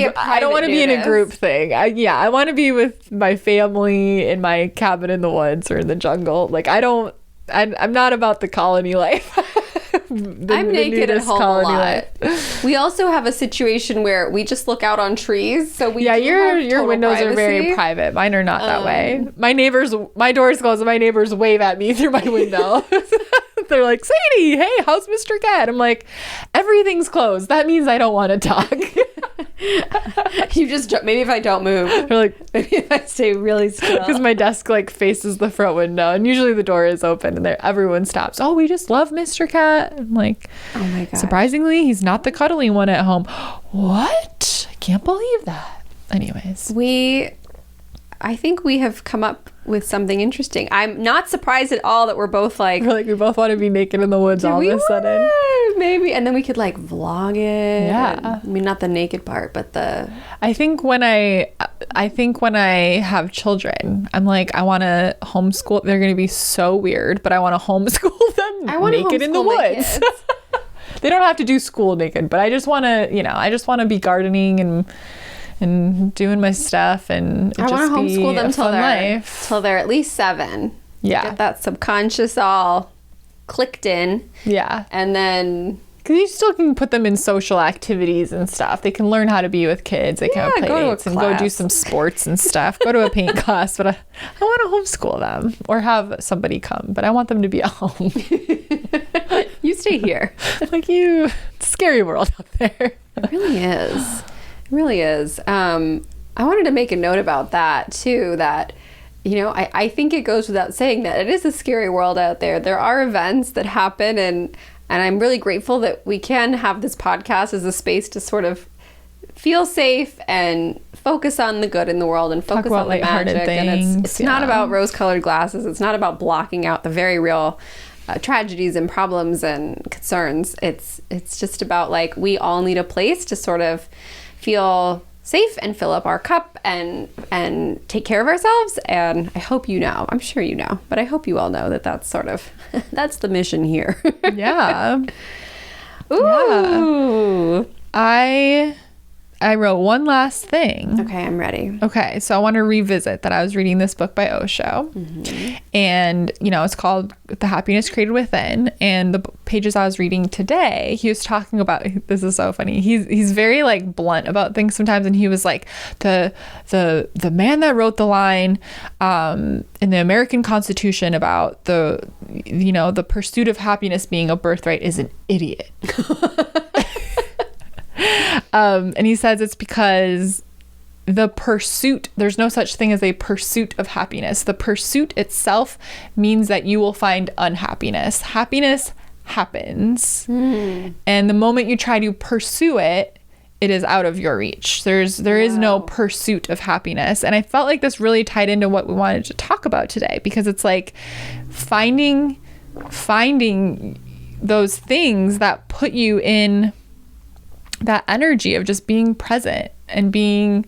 be in a group thing. I want to be with my family in my cabin in the woods or in the jungle. Like I'm not about the colony life. I'm naked at home a lot. We also have a situation where we just look out on trees. So your windows are very private. Mine are not that way. My door's closed and my neighbors wave at me through my window. They're like, Sadie, hey, how's Mr. Cat? I'm like, everything's closed. That means I don't want to talk. Maybe if I don't move. They're like, maybe if I stay really still. Because my desk like faces the front window and usually the door is open and everyone stops. Oh, we just love Mr. Cat. I'm like, oh my God. Surprisingly, he's not the cuddly one at home. What? I can't believe that. Anyways. I think we have come up with something interesting. I'm not surprised at all that we're both like... we both want to be naked in the woods all of a sudden. Maybe. And then we could like vlog it. Yeah. I mean, not the naked part, but the... I think when I have children, I'm like, I want to homeschool. They're going to be so weird, but I want to homeschool them naked in the woods. They don't have to do school naked, but I just want to be gardening and doing my stuff, and I want to homeschool them till they're at least 7. Yeah. Get that subconscious all clicked in. Yeah. And then... Because you still can put them in social activities and stuff. They can learn how to be with kids. They can have play dates and go do some sports and stuff. Go to a paint class. But I want to homeschool them or have somebody come. But I want them to be at home. You stay here. Like you. It's a scary world out there. It really is. It really is. I wanted to make a note about that too, that, you know, I think it goes without saying that it is a scary world out there. There are events that happen, and I'm really grateful that we can have this podcast as a space to sort of feel safe and focus on the good in the world and focus on the magic. Things, and it's not about rose-colored glasses. It's not about blocking out the very real tragedies and problems and concerns. It's just about, like, we all need a place to sort of feel safe and fill up our cup and take care of ourselves. And I hope you know, I'm sure you know, but I hope you all know that that's sort of, that's the mission here. Yeah. Ooh. Yeah. I wrote one last thing. Okay, I'm ready. Okay, so I want to revisit that I was reading this book by Osho. And, you know, it's called The Happiness Created Within. And the pages I was reading today, he was talking about, this is so funny. He's very, like, blunt about things sometimes. And he was like, the man that wrote the line in the American Constitution about the pursuit of happiness being a birthright is an idiot. And he says it's because the pursuit, there's no such thing as a pursuit of happiness. The pursuit itself means that you will find unhappiness. Happiness happens. And the moment you try to pursue it, it is out of your reach. There is no pursuit of happiness. And I felt like this really tied into what we wanted to talk about today, because it's like finding those things that put you in that energy of just being present and being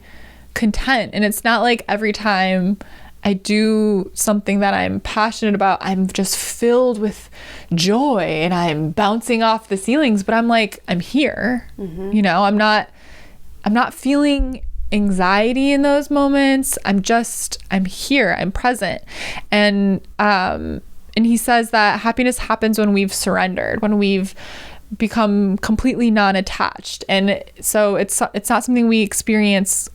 content. And it's not like every time I do something that I'm passionate about, I'm just filled with joy and I'm bouncing off the ceilings, but I'm like, I'm here. You know, I'm not feeling anxiety in those moments. I'm here, I'm present. And he says that happiness happens when we've surrendered, when we've become completely non-attached. And so it's not something we experience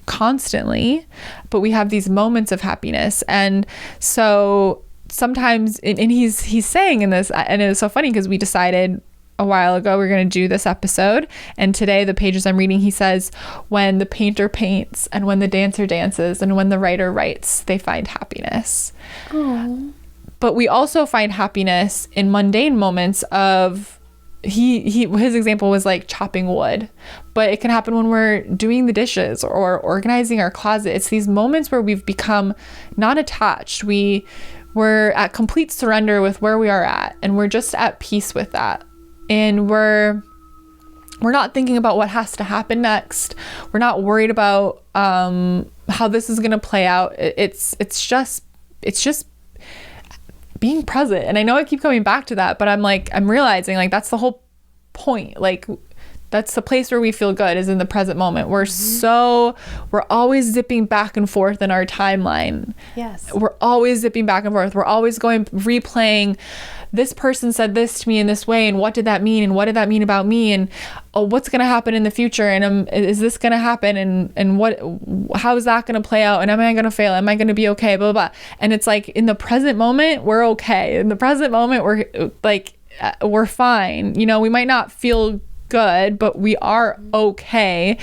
constantly, but we have these moments of happiness. And so sometimes, and he's saying in this, and it was so funny because we decided a while ago we're going to do this episode, and today the pages I'm reading, he says, when the painter paints and when the dancer dances and when the writer writes, they find happiness. Aww. But we also find happiness in mundane moments of, his example was like chopping wood, but it can happen when we're doing the dishes or organizing our closet. It's these moments where we've become non-attached. We're at complete surrender with where we are at, and we're just at peace with that. And we're not thinking about what has to happen next. We're not worried about how this is going to play out. It's just being present. And I know I keep coming back to that, but I'm realizing, like, that's the whole point. Like, that's the place where we feel good, is in the present moment. We're always zipping back and forth in our timeline. Yes. We're always zipping back and forth. We're always replaying, this person said this to me in this way, and what did that mean? And what did that mean about me? And what's going to happen in the future? And is this going to happen? And how is that going to play out? And am I going to fail? Am I going to be okay? Blah, blah, blah. And it's like, in the present moment, we're okay. In the present moment, we're fine. You know, we might not feel good, but we are okay.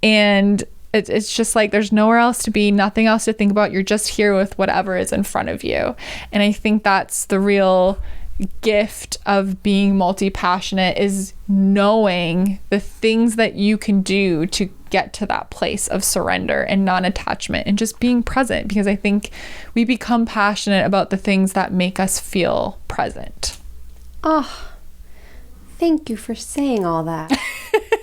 And it's just like, there's nowhere else to be, nothing else to think about. You're just here with whatever is in front of you. And I think that's the real gift of being multi-passionate, is knowing the things that you can do to get to that place of surrender and non-attachment and just being present, because I think we become passionate about the things that make us feel present. Oh, thank you for saying all that.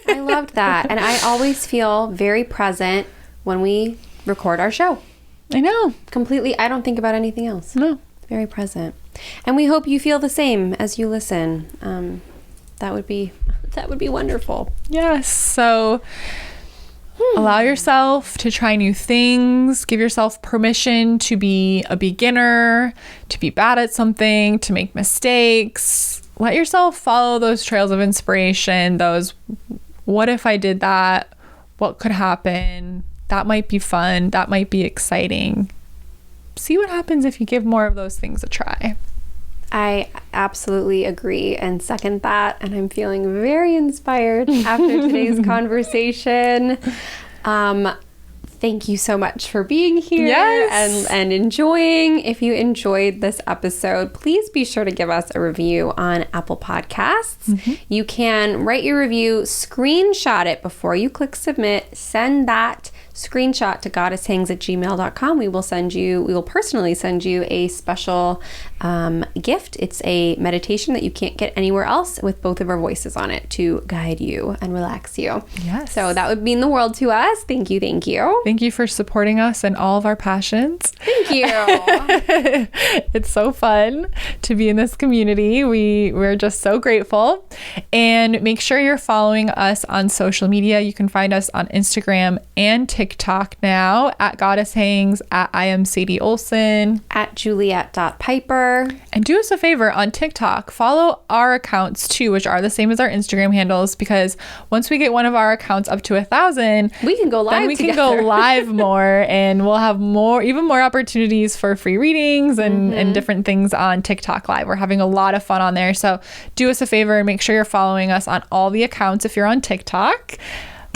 I loved that. And I always feel very present when we record our show. I know. Completely. I don't think about anything else. No. Very present. And we hope you feel the same as you listen. that would be wonderful. Yes. So allow yourself to try new things. Give yourself permission to be a beginner, to be bad at something, to make mistakes. Let yourself follow those trails of inspiration, those what if I did that? What could happen? That might be fun. That might be exciting. See what happens if you give more of those things a try. I absolutely agree and second that, and I'm feeling very inspired after today's conversation. Thank you so much for being here and enjoying. If you enjoyed this episode, please be sure to give us a review on Apple Podcasts. You can write your review, screenshot it before you click submit, send that screenshot to goddesshangs@gmail.com. We will personally send you a special gift. It's a meditation that you can't get anywhere else with both of our voices on it to guide you and relax you. Yes. So that would mean the world to us. Thank you. Thank you. Thank you for supporting us in all of our passions. Thank you. It's so fun to be in this community. We're just so grateful. And make sure you're following us on social media. You can find us on Instagram and TikTok now at Goddess Hangs, at I am Sadie Olson, at Juliet.Piper. And do us a favor on TikTok, follow our accounts too, which are the same as our Instagram handles, because once we get one of our accounts up to 1,000, we can go live then we together. can go live more, and we'll have even more opportunities for free readings and different things on TikTok Live. We're having a lot of fun on there. So do us a favor and make sure you're following us on all the accounts if you're on TikTok.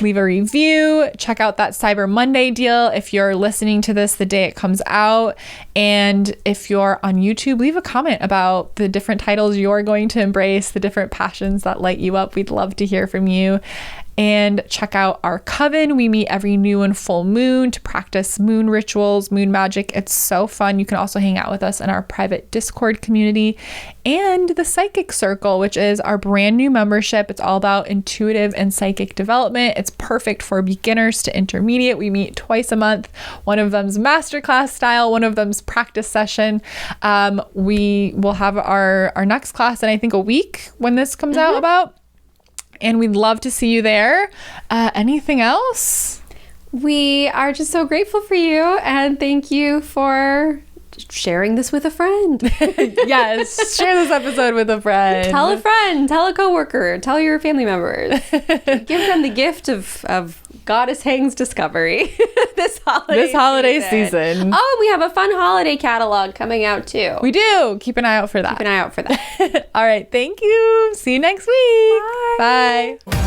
Leave a review. Check out that Cyber Monday deal if you're listening to this the day it comes out. And if you're on YouTube, leave a comment about the different titles you're going to embrace, the different passions that light you up. We'd love to hear from you. And check out our coven. We meet every new and full moon to practice moon rituals, moon magic. It's so fun. You can also hang out with us in our private Discord community and the Psychic Circle, which is our brand new membership. It's all about intuitive and psychic development. It's perfect for beginners to intermediate. We meet twice a month. One of them's masterclass style, one of them's practice session. We will have our next class in I think a week when this comes out about. And we'd love to see you there. Anything else? We are just so grateful for you. And thank you for sharing this with a friend. Yes. Share this episode with a friend. Tell a friend. Tell a coworker. Tell your family members. Give them the gift of Goddess Hangs discovery this holiday season. Oh, we have a fun holiday catalog coming out too. We do. Keep an eye out for that. Keep an eye out for that. All right. Thank you. See you next week. Bye. Bye.